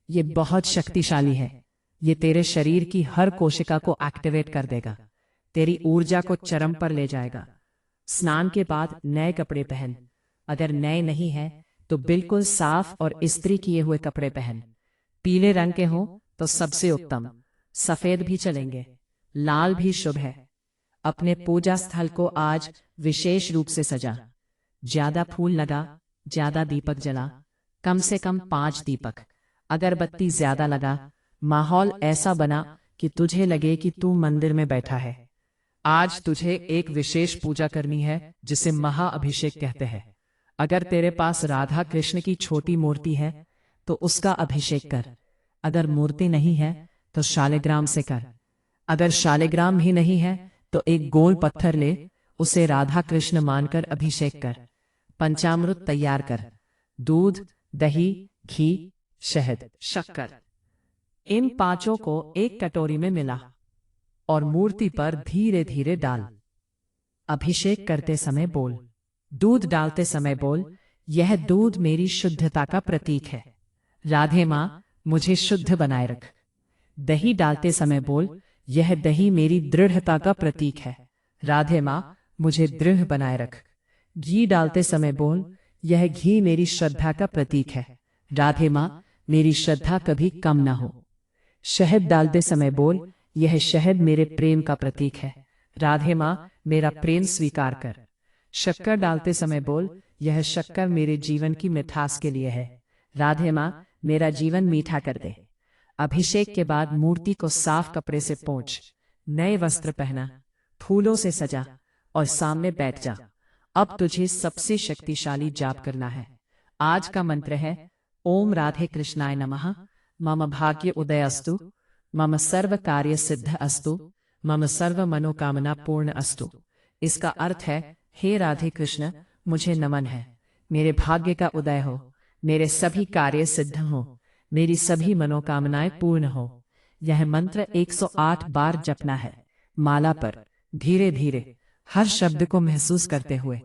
ये बहुत शक्तिशाली है। ये तेरे शरीर की हर कोशिका को एक्टिवेट कर देगा, तेरी ऊर्जा को चरम पर ले जाएगा। स्नान के बाद नए कपड़े पहन। अगर नए नहीं हैं तो बिल्कुल साफ और इस्त्री किए हुए कपड़े पहन। पीले रंग के हो तो सबसे उत्तम, सफेद भी चलेंगे, लाल भी शुभ है। अपने पूजा स्थल को आज विशेष रूप से सजा। ज्यादा फूल लगा, ज्यादा दीपक जला, कम से कम 5 दीपक। अगरबत्ती ज्यादा लगा। माहौल ऐसा बना कि तुझे लगे कि तू मंदिर में बैठा है। आज तुझे एक विशेष पूजा करनी है जिसे महाअभिषेक कहते हैं। अगर तेरे पास राधा कृष्ण की छोटी मूर्ति है तो उसका अभिषेक कर। अगर मूर्ति नहीं है तो शालिग्राम से कर। अगर शालिग्राम ही नहीं है तो एक गोल पत्थर ले, उसे राधा कृष्ण मानकर अभिषेक कर। पंचामृत तैयार कर। दूध, दही, घी, शहद, शक्कर, इन 5 को एक कटोरी में मिला और मूर्ति पर धीरे धीरे डाल। अभिषेक करते समय बोल, दूध डालते समय बोल, यह दूध मेरी शुद्धता का प्रतीक है। राधे माँ, मुझे शुद्ध बनाए रख। दही डालते समय बोल, यह दही मेरी दृढ़ता का प्रतीक है। राधे माँ, मुझे दृढ़ बनाए रख। घी डालते समय बोल, यह घी मेरी श्रद्धा का प्रतीक है। राधे माँ, मेरी श्रद्धा कभी कम न हो। शहद डालते समय बोल, यह शहद मेरे प्रेम का प्रतीक है। राधे माँ, मेरा प्रेम स्वीकार कर। शक्कर डालते समय बोल, यह शक्कर मेरे जीवन की मिठास के लिए है। राधे माँ, मेरा जीवन मीठा कर दे। अभिषेक के बाद मूर्ति को साफ कपड़े से पोंछ, नए वस्त्र पहना, फूलों से सजा और सामने बैठ जा। अब तुझे सबसे शक्तिशाली जाप करना है। आज का मंत्र है, ओम राधे कृष्णाय नमः, मम भाग्य उदय अस्तु, मम सर्व कार्य सिद्ध अस्तु, मम सर्व मनोकामना पूर्ण अस्तु। इसका अर्थ है, हे राधे कृष्ण, मुझे नमन है, मेरे भाग्य का उदय हो, मेरे सभी कार्य सिद्ध हो, मेरी सभी मनोकामनाएं पूर्ण हो। यह मंत्र 108 बार जपना है। माला पर धीरे धीरे हर शब्द को महसूस करते हुए,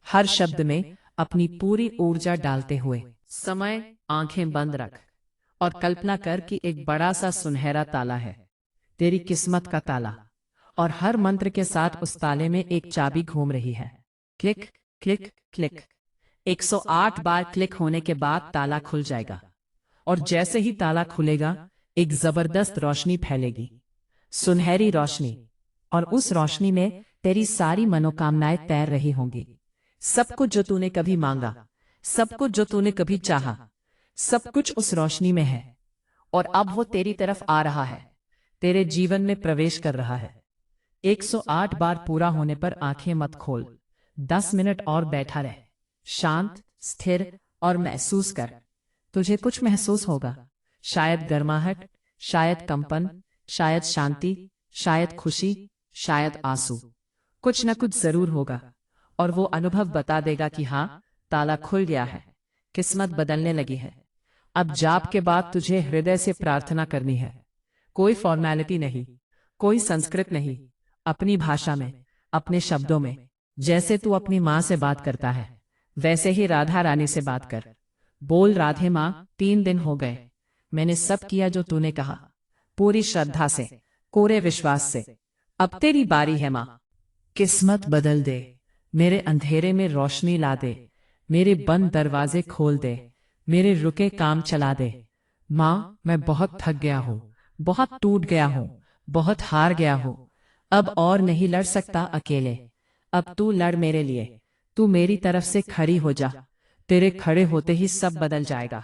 हर शब्द में अपनी पूरी ऊर्जा डालते हुए। समय, आंखें बंद रख और कल्पना कर कि एक बड़ा सा सुनहरा ताला है, तेरी किस्मत का ताला, और हर मंत्र के साथ उस ताले में एक चाबी घूम रही है। Click click click. 108 बार क्लिक होने के बाद ताला खुल जाएगा और जैसे ही ताला खुलेगा एक जबरदस्त रोशनी फैलेगी, सुनहरी रोशनी, और उस रोशनी में तेरी सारी मनोकामनाएं तैर रही होंगी। सब कुछ जो तूने कभी मांगा, सब कुछ जो तूने कभी चाहा, सब कुछ उस रोशनी में है और अब वो तेरी तरफ आ रहा है, तेरे जीवन में प्रवेश कर रहा है। 108 बार पूरा होने पर आंखें मत खोल। 10 मिनट और बैठा रह, शांत, स्थिर और महसूस कर। तुझे कुछ महसूस होगा, शायद गर्माहट, शायद कंपन, शायद शांति, शायद खुशी, शायद आंसू। कुछ न कुछ जरूर होगा और वो अनुभव बता देगा कि हाँ, ताला खुल गया है, किस्मत बदलने लगी है। अब जाप के बाद तुझे हृदय से प्रार्थना करनी है। कोई फॉर्मेलिटी नहीं, कोई संस्कृत नहीं, अपनी भाषा में, अपने शब्दों में। जैसे तू अपनी माँ से बात करता है वैसे ही राधा रानी से बात कर। बोल, राधे माँ, 3 दिन हो गए, मैंने सब किया जो तूने कहा, पूरी श्रद्धा से, पूरे विश्वास से। अब तेरी बारी है माँ, किस्मत बदल दे, मेरे अंधेरे में रोशनी ला दे, मेरे बंद दरवाजे खोल दे, मेरे रुके काम चला दे। माँ, मैं बहुत थक गया हूँ, बहुत टूट गया हूँ, बहुत हार गया हूँ। अब और नहीं लड़ सकता अकेले। अब तू लड़ मेरे लिए, तू मेरी तरफ से खड़ी हो जा। तेरे खड़े होते ही सब बदल जाएगा।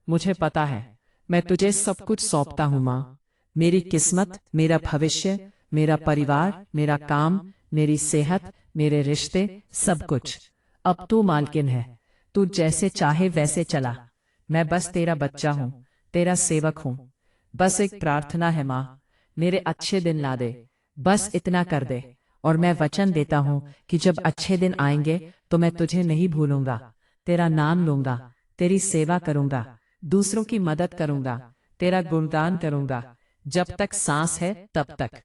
मुझे पता है, मैं तुझे सब कुछ सौंपता हूँ माँ। मेरी किस्मत, मेरा भविष्य, मेरा परिवार, मेरा काम, मेरी सेहत, मेरे रिश्ते, सब कुछ। अब तू मालकिन है, तू जैसे चाहे वैसे चला। मैं बस तेरा बच्चा हूँ, तेरा सेवक हूँ। बस एक प्रार्थना है माँ, मेरे अच्छे दिन ला दे। बस इतना कर दे, और मैं वचन देता हूँ कि जब अच्छे दिन आएंगे तो मैं तुझे नहीं भूलूंगा। तेरा नाम लूंगा, तेरी सेवा करूंगा, दूसरों की मदद करूंगा, तेरा गुणगान करूंगा, जब तक सांस है तब तक।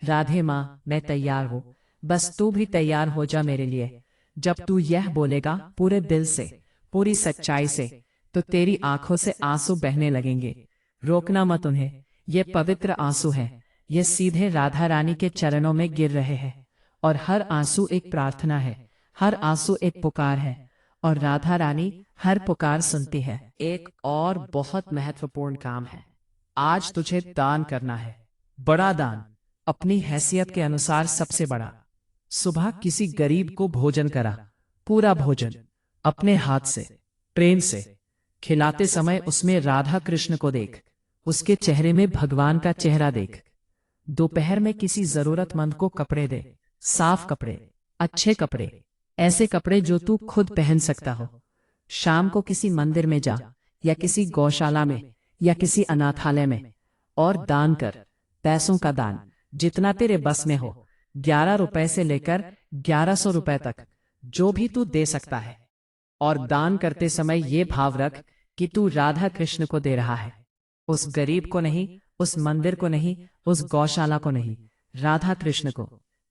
राधे माँ, मैं तैयार हूँ, बस तू भी तैयार हो जा मेरे लिए। जब तू यह बोलेगा पूरे दिल से, पूरी सच्चाई से, तो तेरी आंखों से आंसू बहने लगेंगे। रोकना मत उन्हें, ये पवित्र आंसू हैं, ये सीधे राधा रानी के चरणों में गिर रहे हैं। और हर आंसू एक प्रार्थना है, हर आंसू एक पुकार है, और राधा रानी हर पुकार सुनती है। एक और बहुत महत्वपूर्ण काम है, आज तुझे दान करना है। बड़ा दान, अपनी हैसियत के अनुसार सबसे बड़ा। सुबह किसी गरीब को भोजन करा, पूरा भोजन, अपने हाथ से, प्रेम से। खिलाते समय उसमें राधा कृष्ण को देख, उसके चेहरे में भगवान का चेहरा देख। दोपहर में किसी जरूरतमंद को कपड़े दे, साफ कपड़े, अच्छे कपड़े, ऐसे कपड़े जो तू खुद पहन सकता हो। शाम को किसी मंदिर में जा, या किसी गौशाला में, या किसी अनाथालय में, और दान कर। पैसों का दान, जितना तेरे बस में हो, 11 रुपए से लेकर 1100 रुपए तक, जो भी तू दे सकता है। और दान करते समय ये भाव रख कि तू राधा कृष्ण को दे रहा है, उस गरीब को नहीं, उस मंदिर को नहीं, उस गौशाला को नहीं, राधा कृष्ण को।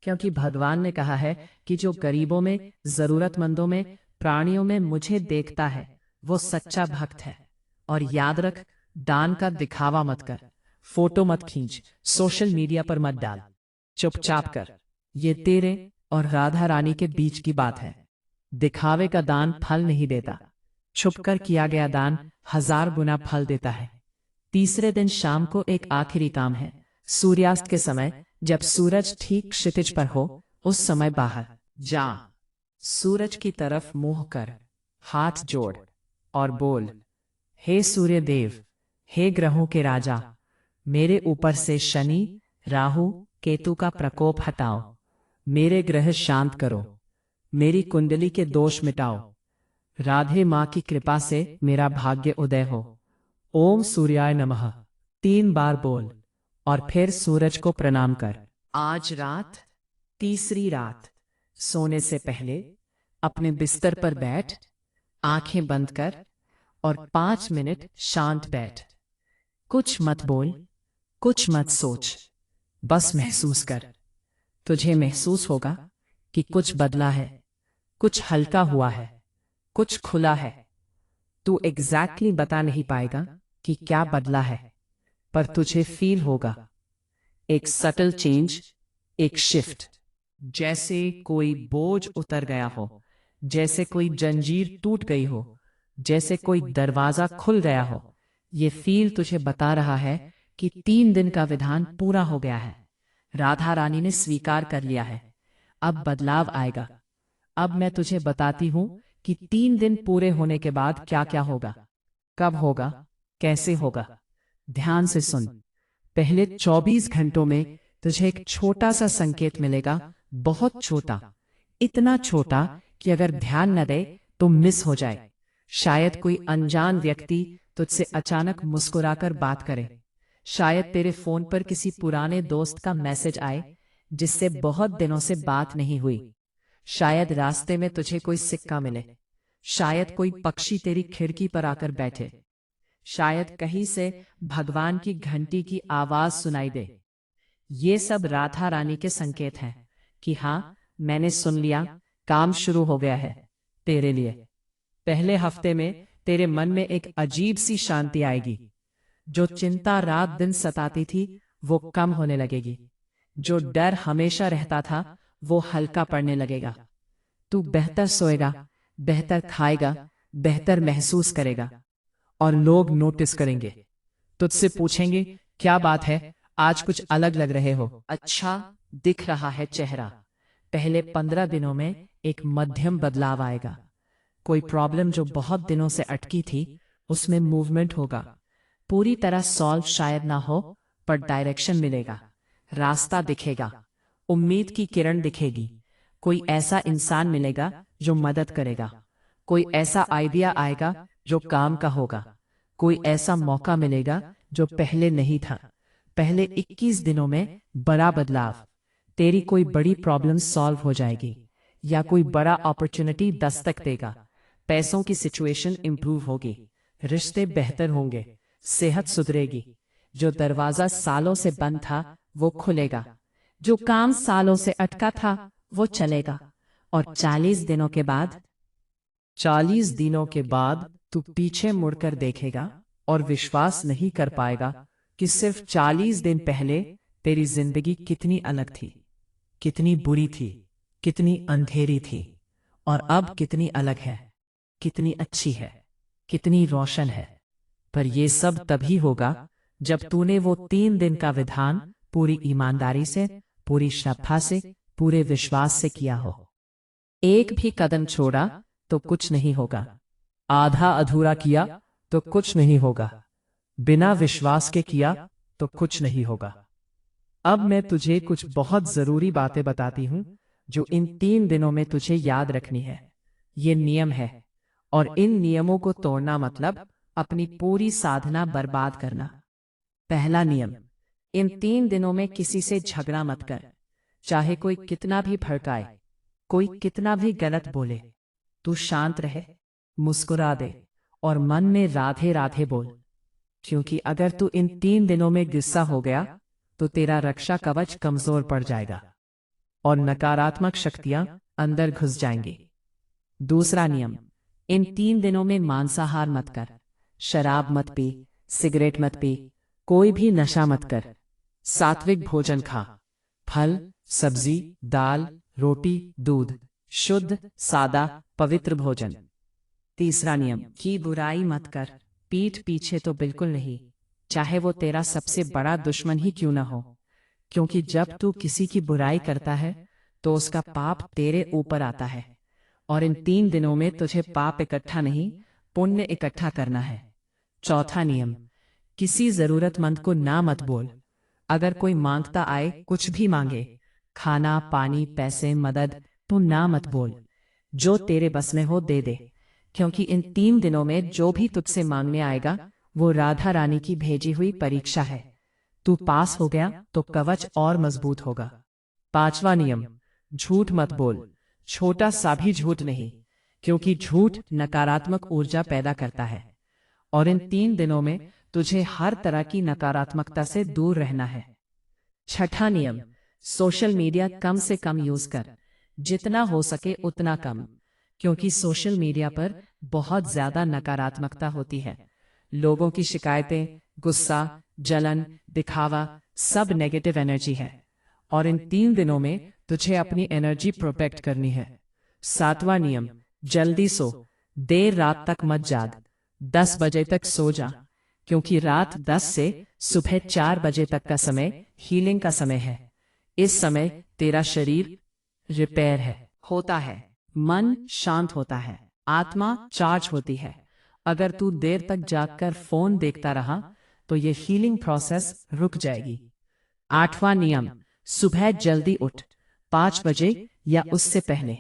क्योंकि भगवान ने कहा है कि जो गरीबों में, जरूरतमंदों में, प्राणियों में मुझे देखता है, वो सच्चा भक्त है। और याद रख, दान का दिखावा मत कर, फोटो मत खींच, सोशल मीडिया पर मत डाल, चुपचाप कर। ये तेरे और राधा रानी के बीच की बात है। दिखावे का दान फल नहीं देता, छुपकर किया गया दान 1000 गुना फल देता है। तीसरे दिन शाम को एक आखिरी काम है। सूर्यास्त के समय, जब सूरज ठीक क्षितिज पर हो, उस समय बाहर जा। सूरज की तरफ मुंह कर, हाथ जोड़, और बोल, हे सूर्य देव, हे ग्रहों के राजा, मेरे ऊपर से शनि, राहु, केतु का प्रकोप हटाओ। मेरे ग्रह शांत करो, मेरी कुंडली के दोष मिटाओ। राधे माँ की कृपा से मेरा भाग्य उदय हो। ओम सूर्याय नमः 3 बार बोल, और फिर सूरज को प्रणाम कर। आज रात, तीसरी रात, सोने से पहले अपने बिस्तर पर बैठ, आंखें बंद कर, और 5 मिनट शांत बैठ। कुछ मत बोल, कुछ मत सोच, बस महसूस कर। तुझे महसूस होगा कि कुछ बदला है, कुछ हल्का हुआ है, कुछ खुला है। तू एग्जैक्टली बता नहीं पाएगा कि क्या बदला है, पर तुझे फील होगा एक सटल चेंज, एक शिफ्ट। जैसे कोई बोझ उतर गया हो, जैसे कोई जंजीर टूट गई हो, जैसे कोई दरवाजा खुल गया हो। ये फील तुझे बता रहा है कि 3 दिन का विधान पूरा हो गया है। राधा रानी ने स्वीकार कर लिया है, अब बदलाव आएगा। अब मैं तुझे बताती हूं कि 3 दिन पूरे होने के बाद क्या क्या होगा, कब होगा, कैसे होगा। ध्यान से सुन। पहले 24 घंटों में तुझे एक छोटा सा संकेत मिलेगा, बहुत छोटा, इतना छोटा कि अगर ध्यान न दे तो मिस हो जाए। शायद कोई अनजान व्यक्ति तुझसे अचानक मुस्कुराकर बात करे, शायद तेरे फोन पर किसी पुराने दोस्त का मैसेज आए जिससे बहुत दिनों से बात नहीं हुई, शायद रास्ते में तुझे कोई सिक्का मिले, शायद कोई पक्षी तेरी खिड़की पर आकर बैठे, शायद कहीं से भगवान की घंटी की आवाज सुनाई दे। ये सब राधा रानी के संकेत हैं कि हाँ, मैंने सुन लिया, काम शुरू हो गया है तेरे लिए। पहले हफ्ते में तेरे मन में एक अजीब सी शांति आएगी। जो चिंता रात दिन सताती थी वो कम होने लगेगी। जो डर हमेशा रहता था वो हल्का पड़ने लगेगा। तू बेहतर सोएगा, बेहतर खाएगा, बेहतर महसूस करेगा। और लोग नोटिस करेंगे, तुझसे पूछेंगे, क्या बात है, आज कुछ अलग लग रहे हो, अच्छा दिख रहा है चेहरा। पहले 15 दिनों में एक मध्यम बदलाव आएगा। कोई प्रॉब्लम जो बहुत दिनों से अटकी थी, उसमें मूवमेंट होगा। पूरी तरह सॉल्व शायद ना हो, पर डायरेक्शन मिलेगा, रास्ता दिखेगा, उम्मीद की किरण दिखेगी। कोई ऐसा इंसान मिलेगा जो मदद करेगा। कोई ऐसा आइडिया आएगा जो काम का होगा। कोई ऐसा मौका मिलेगा जो पहले नहीं था। पहले 21 दिनों में बड़ा बदलाव। तेरी कोई बड़ी प्रॉब्लम सॉल्व हो जाएगी, या कोई बड़ा अपॉर्चुनिटी दस्तक देगा। पैसों की सिचुएशन इंप्रूव होगी, रिश्ते बेहतर होंगे, सेहत सुधरेगी। जो दरवाजा सालों से बंद था वो खुलेगा, जो काम सालों से अटका था वो चलेगा। और 40 दिनों के बाद 40 दिनों के बाद तू पीछे मुड़कर देखेगा और विश्वास नहीं कर पाएगा कि सिर्फ 40 दिन पहले तेरी जिंदगी कितनी अलग थी, कितनी बुरी थी, कितनी अंधेरी थी, और अब कितनी अलग है, कितनी अच्छी है, कितनी रोशन है। पर यह सब तभी होगा जब तूने वो 3 दिन का विधान पूरी ईमानदारी से, पूरी श्रद्धा से, पूरे विश्वास से किया हो। एक भी कदम छोड़ा तो कुछ नहीं होगा, आधा अधूरा किया तो कुछ नहीं होगा, बिना विश्वास के किया तो कुछ नहीं होगा। अब मैं तुझे कुछ बहुत जरूरी बातें बताती हूं जो इन 3 दिनों में तुझे याद रखनी है। ये नियम है, और इन नियमों को तोड़ना मतलब अपनी पूरी साधना बर्बाद करना। पहला नियम, इन 3 दिनों में किसी से झगड़ा मत कर। चाहे कोई कितना भी भड़काए, कोई कितना भी गलत बोले, तू शांत रहे, मुस्कुरा दे और मन में राधे राधे बोल। क्योंकि अगर तू इन 3 दिनों में गुस्सा हो गया तो तेरा रक्षा कवच कमजोर पड़ जाएगा और नकारात्मक शक्तियां अंदर घुस जाएंगी। दूसरा नियम, इन 3 दिनों में मांसाहार मत कर। शराब मत पी, सिगरेट मत पी, कोई भी नशा मत कर। सात्विक भोजन खा, फल, सब्जी, दाल, रोटी, दूध, शुद्ध, सादा, पवित्र भोजन। तीसरा नियम, की बुराई मत कर, पीठ पीछे तो बिल्कुल नहीं, चाहे वो तेरा सबसे बड़ा दुश्मन ही क्यों ना हो। क्योंकि जब तू किसी की बुराई करता है तो उसका पाप तेरे ऊपर आता है, और इन 3 दिनों में तुझे पाप इकट्ठा नहीं, पुण्य इकट्ठा करना है। चौथा नियम, किसी जरूरतमंद को ना मत बोल। अगर कोई मांगता आए, कुछ भी मांगे, खाना, पानी, पैसे, मदद, तो ना मत बोल। जो तेरे बस में हो दे दे, क्योंकि इन 3 दिनों में जो भी तुझसे मांगने आएगा वो राधा रानी की भेजी हुई परीक्षा है। तू पास हो गया तो कवच और मजबूत होगा। पांचवा नियम, झूठ मत बोल, छोटा सा भी झूठ नहीं, क्योंकि झूठ नकारात्मक ऊर्जा पैदा करता है, और इन 3 दिनों में तुझे हर तरह की नकारात्मकता से दूर रहना है। छठा नियम, सोशल मीडिया कम से कम यूज कर, जितना हो सके उतना कम, क्योंकि सोशल मीडिया पर बहुत ज्यादा नकारात्मकता होती है। लोगों की शिकायतें, गुस्सा, जलन, दिखावा, सब नेगेटिव एनर्जी है, और इन 3 दिनों में तुझे अपनी एनर्जी प्रोटेक्ट करनी है। सातवां नियम, जल्दी सो, देर रात तक मत जाग, 10 बजे तक सो जा, क्योंकि रात 10 से सुबह 4 बजे तक का समय हीलिंग का समय है। इस समय तेरा शरीर रिपेयर होता है, मन शांत होता है, आत्मा चार्ज होती है। अगर तू देर तक जागकर फोन देखता रहा तो ये हीलिंग प्रोसेस रुक जाएगी। आठवां नियम, सुबह जल्दी उठ, 5 बजे या उससे पहले,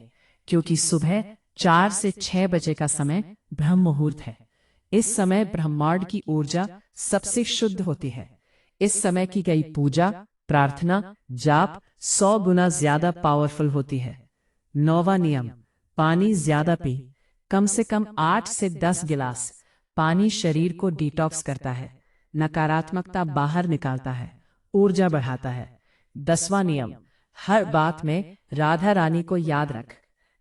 क्योंकि सुबह 4 से 6 बजे का समय ब्रह्म मुहूर्त है। इस समय ब्रह्मांड की ऊर्जा सबसे शुद्ध होती है। इस समय की गई पूजा, प्रार्थना, जाप 100 गुना ज्यादा पावरफुल होती है। 9वां नियम, पानी ज्यादा पी, कम से कम 8 से 10 गिलास। पानी शरीर को डिटॉक्स करता है, नकारात्मकता बाहर निकालता है, ऊर्जा बढ़ाता है। 10वां नियम, हर बात में राधा रानी को याद रख।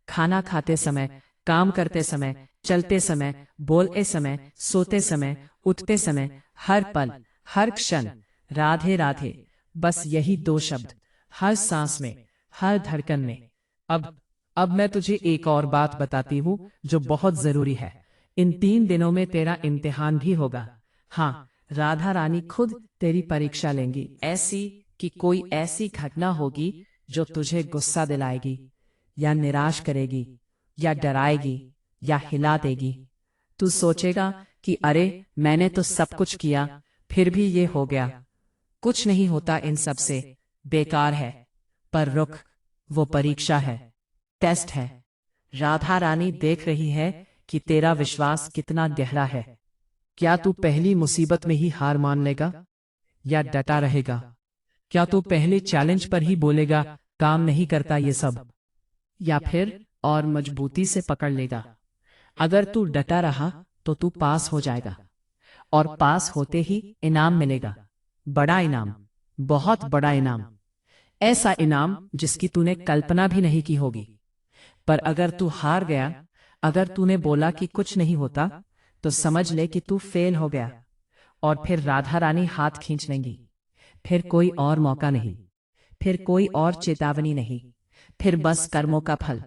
खाना खाते समय, काम करते समय, चलते समय, बोलते समय, सोते समय, उठते समय, हर पल, हर क्षण राधे राधे, बस यही 2 शब्द। हर सांस में, हर धड़कन में। अब मैं तुझे एक और बात बताती हूँ जो बहुत जरूरी है। इन 3 दिनों में तेरा इम्तिहान भी होगा। हाँ, राधा रानी खुद तेरी परीक्षा लेंगी, ऐसी कि कोई ऐसी घटना होगी जो तुझे गुस्सा दिलाएगी, या निराश करेगी, या डराएगी, या हिला देगी। तू सोचेगा कि अरे मैंने तो सब कुछ किया, फिर भी ये हो गया। कुछ नहीं होता इन सब से, बेकार है। पर रुक, वो परीक्षा है, टेस्ट है। राधा रानी देख रही है कि तेरा विश्वास कितना गहरा है। क्या तू पहली मुसीबत में ही हार मान लेगा, या डटा रहेगा? क्या तू पहले चैलेंज पर ही बोलेगा काम नहीं करता ये सब, या फिर और मजबूती से पकड़ लेगा? अगर तू डटा रहा तो तू पास हो जाएगा, और पास होते ही इनाम मिलेगा। बड़ा इनाम, बहुत बड़ा इनाम। ऐसा इनाम जिसकी तूने कल्पना भी नहीं की होगी। पर अगर तू हार गया, अगर तूने बोला कि कुछ नहीं होता, तो समझ ले कि तू फेल हो गया। और फिर राधा रानी हाथ खींच लेंगी। फिर कोई और मौका नहीं, फिर कोई और चेतावनी नहीं, फिर बस कर्मों का फल।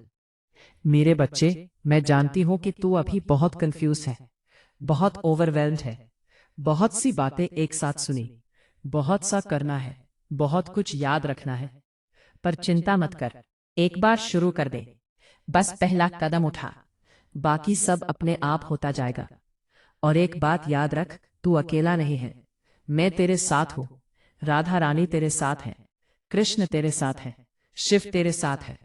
मेरे बच्चे, मैं जानती हूं कि तू अभी बहुत कंफ्यूज है, बहुत ओवरवेल्म्ड है। बहुत सी बातें एक साथ सुनी, बहुत सा करना है, बहुत कुछ याद रखना है। पर चिंता मत कर, एक बार शुरू कर दे। बस पहला कदम उठा, बाकी सब अपने आप होता जाएगा। और एक बात याद रख, तू अकेला नहीं है। मैं तेरे साथ हूं। राधा रानी तेरे साथ है, कृष्ण तेरे साथ है, शिव तेरे साथ है,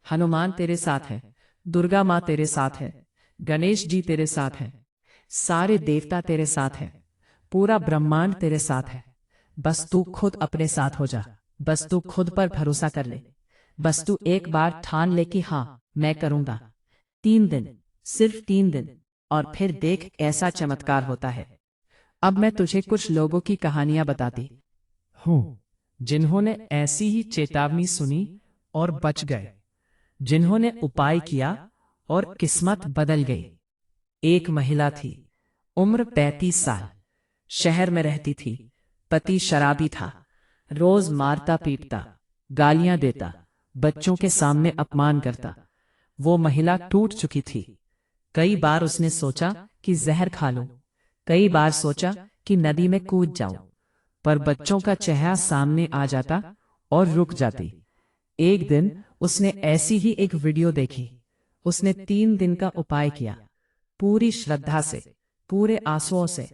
हनुमान तेरे साथ है, दुर्गा माँ तेरे साथ है, गणेश जी तेरे साथ है, सारे देवता तेरे साथ हैं, पूरा ब्रह्मांड तेरे साथ है। बस तू खुद अपने साथ हो जा, बस तू खुद पर भरोसा कर ले, बस तू एक बार ठान ले कि हाँ मैं करूंगा। 3 दिन, सिर्फ 3 दिन, और फिर देख ऐसा चमत्कार होता है। अब मैं तुझे कुछ लोगों की कहानियां बताती हूँ जिन्होंने ऐसी ही चेतावनी सुनी और बच गए, जिन्होंने उपाय किया और किस्मत बदल गई। एक महिला थी, उम्र 35 साल, शहर में रहती थी। पति शराबी था, रोज मारता पीटता, गालियां देता, बच्चों के सामने अपमान करता। वो महिला टूट चुकी थी। कई बार उसने सोचा कि जहर खा लूं, कई बार सोचा कि नदी में कूद जाऊं, पर बच्चों का चेहरा सामने आ जाता और रुक जाती। एक दिन उसने ऐसी ही एक वीडियो देखी। उसने 3 दिन का उपाय किया, पूरी श्रद्धा से, पूरे आंसुओं से।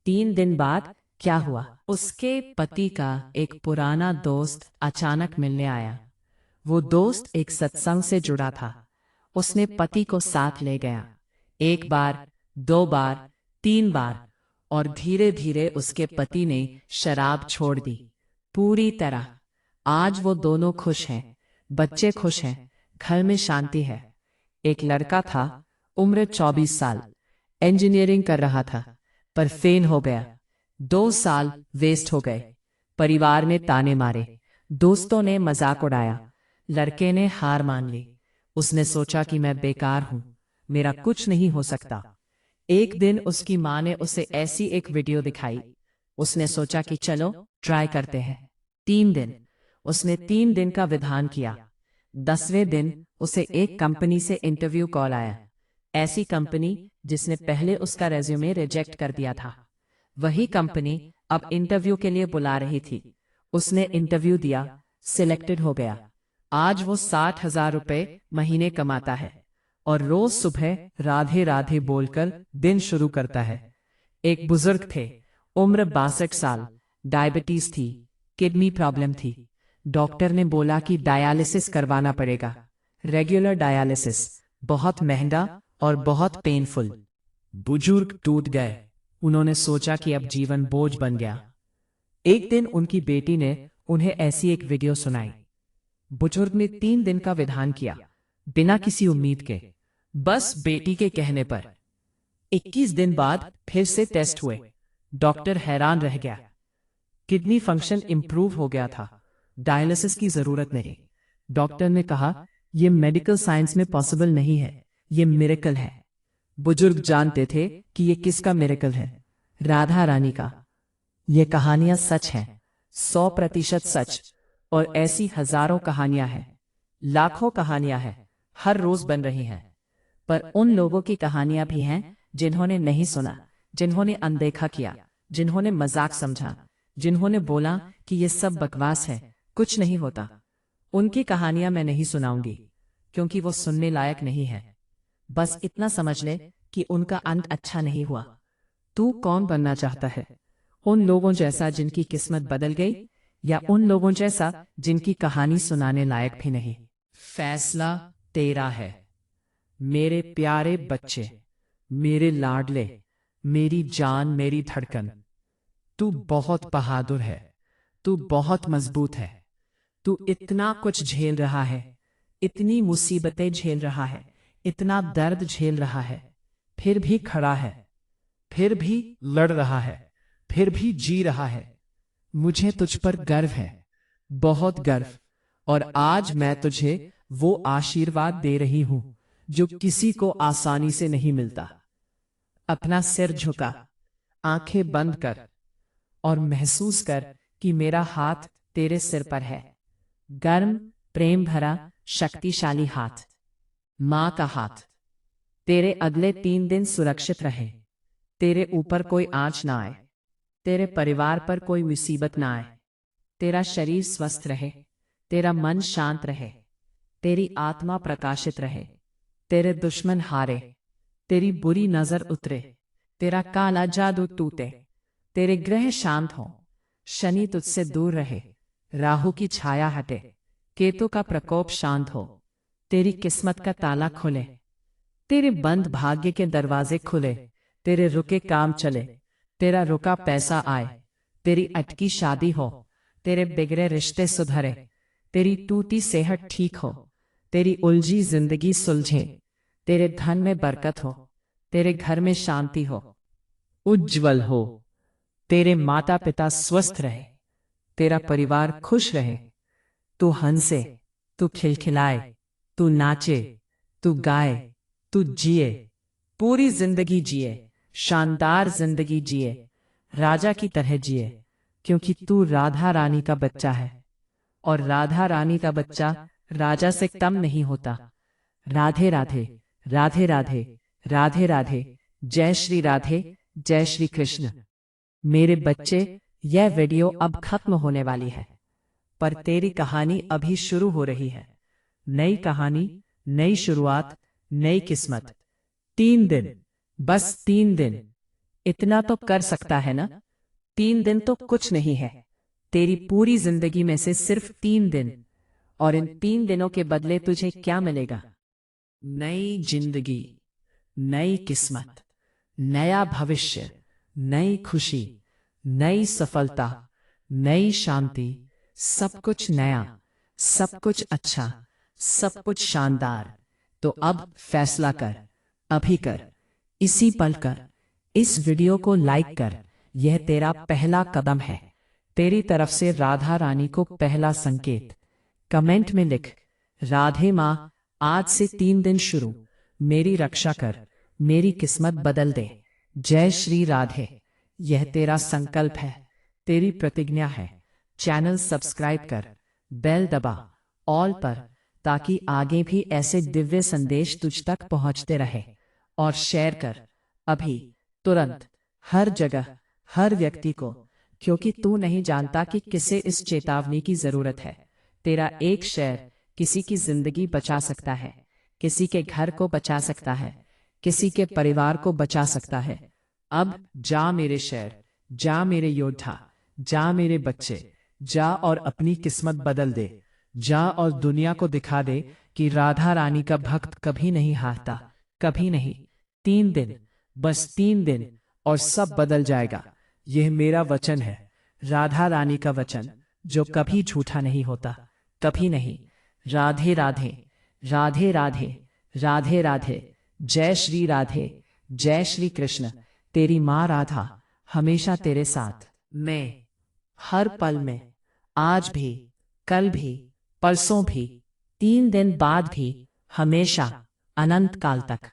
3 दिन बाद क्या हुआ? उसके पति का एक पुराना दोस्त अचानक मिलने आया। वो दोस्त एक सत्संग से जुड़ा था। उसने पति को साथ ले गया। 1 बार, 2 बार, 3 बार, और धीरे धीरे उसके पति ने शराब छोड़ दी, पूरी तरह। आज वो दोनों खुश हैं, बच्चे खुश हैं, घर में शांति है। एक लड़का था, उम्र 24 साल, इंजीनियरिंग कर रहा था, पर फेल हो गया। 2 साल वेस्ट हो गए। परिवार ने ताने मारे, दोस्तों ने मजाक उड़ाया, लड़के ने हार मान ली। उसने सोचा कि मैं बेकार हूं, मेरा कुछ नहीं हो सकता। एक दिन उसकी माँ ने उसे ऐसी एक वीडियो दिखाई। उसने सोचा कि चलो ट्राई करते हैं। 3 दिन, उसने 3 दिन का विधान किया। 10वें दिन उसे एक कंपनी से इंटरव्यू कॉल आया। ऐसी कंपनी जिसने पहले उसका रेज्यूमे रिजेक्ट कर दिया था, वही कंपनी अब इंटरव्यू के लिए बुला रही थी। उसने इंटरव्यू दिया, सिलेक्टेड हो गया। आज वो 60,000 रुपए महीने कमाता है, और रोज सुबह राधे राधे बोलकर दिन शुरू करता है। एक बुजुर्ग थे, उम्र 62 साल, डायबिटीज थी, किडनी प्रॉब्लम थी। डॉक्टर ने बोला कि डायलिसिस करवाना पड़ेगा, रेगुलर डायलिसिस, बहुत महंगा और बहुत पेनफुल। बुजुर्ग टूट गए। उन्होंने सोचा कि अब जीवन बोझ बन गया। एक दिन उनकी बेटी ने उन्हें ऐसी एक वीडियो सुनाई। बुजुर्ग ने 3 दिन का विधान किया, बिना किसी उम्मीद के, बस बेटी के कहने पर। 21 दिन बाद फिर से टेस्ट हुए। डॉक्टर हैरान रह गया। किडनी फंक्शन इंप्रूव हो गया था, डायलिसिस की जरूरत नहीं। डॉक्टर ने कहा, यह मेडिकल साइंस में पॉसिबल नहीं है, यह मिरेकल है। बुजुर्ग जानते थे कि यह किसका मिरेकल है? राधा रानी का। ये कहानियां सच हैं, 100% सच, और ऐसी हजारों कहानियां हैं। लाखों कहानियां हैं, हर रोज बन रही हैं, पर उन लोगों की कहानियां भी हैं जिन्होंने नहीं सुना, जिन्होंने अनदेखा किया, जिन्होंने मजाक समझा, जिन्होंने बोला कि ये सब बकवास है, कुछ नहीं होता। उनकी कहानियां मैं नहीं सुनाऊंगी, क्योंकि वो सुनने लायक नहीं है। बस इतना समझ ले कि उनका अंत अच्छा नहीं हुआ। तू कौन बनना चाहता है? उन लोगों जैसा जिनकी किस्मत बदल गई, या उन लोगों जैसा जिनकी कहानी सुनाने लायक भी नहीं? फैसला तेरा है। मेरे प्यारे बच्चे, मेरे लाडले, मेरी जान, मेरी धड़कन, तू बहुत बहादुर है, तू बहुत मजबूत है। तू इतना कुछ झेल रहा है, इतनी मुसीबतें झेल रहा है, इतना दर्द झेल रहा है, फिर भी खड़ा है, फिर भी लड़ रहा है, फिर भी जी रहा है। मुझे तुझ पर गर्व है, बहुत गर्व। और आज मैं तुझे वो आशीर्वाद दे रही हूं जो किसी को आसानी से नहीं मिलता। अपना सिर झुका, आंखें बंद कर और महसूस कर कि मेरा हाथ तेरे सिर पर है। गर्म, प्रेम भरा, शक्तिशाली हाथ, मां का हाथ। तेरे अगले 3 दिन सुरक्षित रहे, तेरे ऊपर कोई आंच ना आए, तेरे परिवार पर कोई मुसीबत ना आए, तेरा शरीर स्वस्थ रहे, तेरा मन शांत रहे, तेरी आत्मा प्रकाशित रहे, तेरे दुश्मन हारे, तेरी बुरी नजर उतरे, तेरा काला जादू टूटे, तेरे ग्रह शांत हो, शनि तुझसे दूर रहे, राहु की छाया हटे, केतु का प्रकोप शांत हो, तेरी किस्मत का ताला खुले, तेरे बंद भाग्य के दरवाजे खुले, तेरे रुके काम चले, तेरा रुका पैसा आए, तेरी अटकी शादी हो, तेरे बिगड़े रिश्ते सुधरे, तेरी टूटी सेहत ठीक हो, तेरी उलझी जिंदगी सुलझे, तेरे धन में बरकत हो, तेरे घर में शांति हो, उज्जवल हो, तेरे माता पिता स्वस्थ रहे, तेरा परिवार खुश रहे, तू हंसे, तू खिलखिलाए, तू नाचे, तू गाए, तू जिए, पूरी जिंदगी जिए, शानदार जिंदगी जिए, राजा की तरह जिए, क्योंकि तू राधा रानी का बच्चा है। और राधा रानी का बच्चा राजा से कम नहीं होता। राधे राधे, राधे राधे, राधे राधे, जय श्री राधे, जय श्री कृष्ण। मेरे बच्चे, यह वीडियो अब खत्म होने वाली है, पर तेरी कहानी अभी शुरू हो रही है। नई कहानी, नई शुरुआत, नई किस्मत। 3 दिन, बस 3 दिन। इतना तो कर सकता है ना? 3 दिन तो कुछ नहीं है, तेरी पूरी जिंदगी में से सिर्फ 3 दिन। और इन 3 दिनों के बदले तुझे क्या मिलेगा? नई जिंदगी, नई किस्मत, नया भविष्य, नई खुशी, नई सफलता, नई शांति, सब कुछ नया, सब कुछ अच्छा, सब कुछ शानदार। तो अब फैसला कर, अभी कर, इसी पल कर। इस वीडियो को लाइक कर, यह तेरा पहला कदम है, तेरी तरफ से राधा रानी को पहला संकेत। कमेंट में लिख, राधे माँ, आज से 3 दिन शुरू, मेरी रक्षा कर, मेरी किस्मत बदल दे। जय श्री राधे। यह तेरा संकल्प है, तेरी प्रतिज्ञा है। चैनल सब्सक्राइब कर, बेल दबा ऑल पर, ताकि आगे भी ऐसे दिव्य संदेश तुझ तक पहुंचते रहे। और शेयर कर, अभी, तुरंत, हर जगह, हर व्यक्ति को, क्योंकि तू नहीं जानता कि किसे इस चेतावनी की जरूरत है। तेरा एक शेयर किसी की जिंदगी बचा सकता है, किसी के घर को बचा सकता है, किसी के परिवार को बचा सकता है। अब जा मेरे शेयर, जा मेरे योद्धा, जा मेरे बच्चे, जा और अपनी किस्मत बदल दे। जा और दुनिया को दिखा दे कि राधा रानी का भक्त कभी नहीं हारता, कभी नहीं। 3 दिन, बस 3 दिन, और सब बदल जाएगा। यह मेरा वचन है, राधा रानी का वचन, जो कभी झूठा नहीं होता, कभी नहीं। राधे राधे, राधे राधे, राधे राधे, जय श्री राधे, जय श्री कृष्ण। तेरी माँ राधा हमेशा तेरे साथ, मैं, हर पल में, आज भी, कल भी, परसों भी, 3 दिन बाद भी, हमेशा, अनंत काल तक।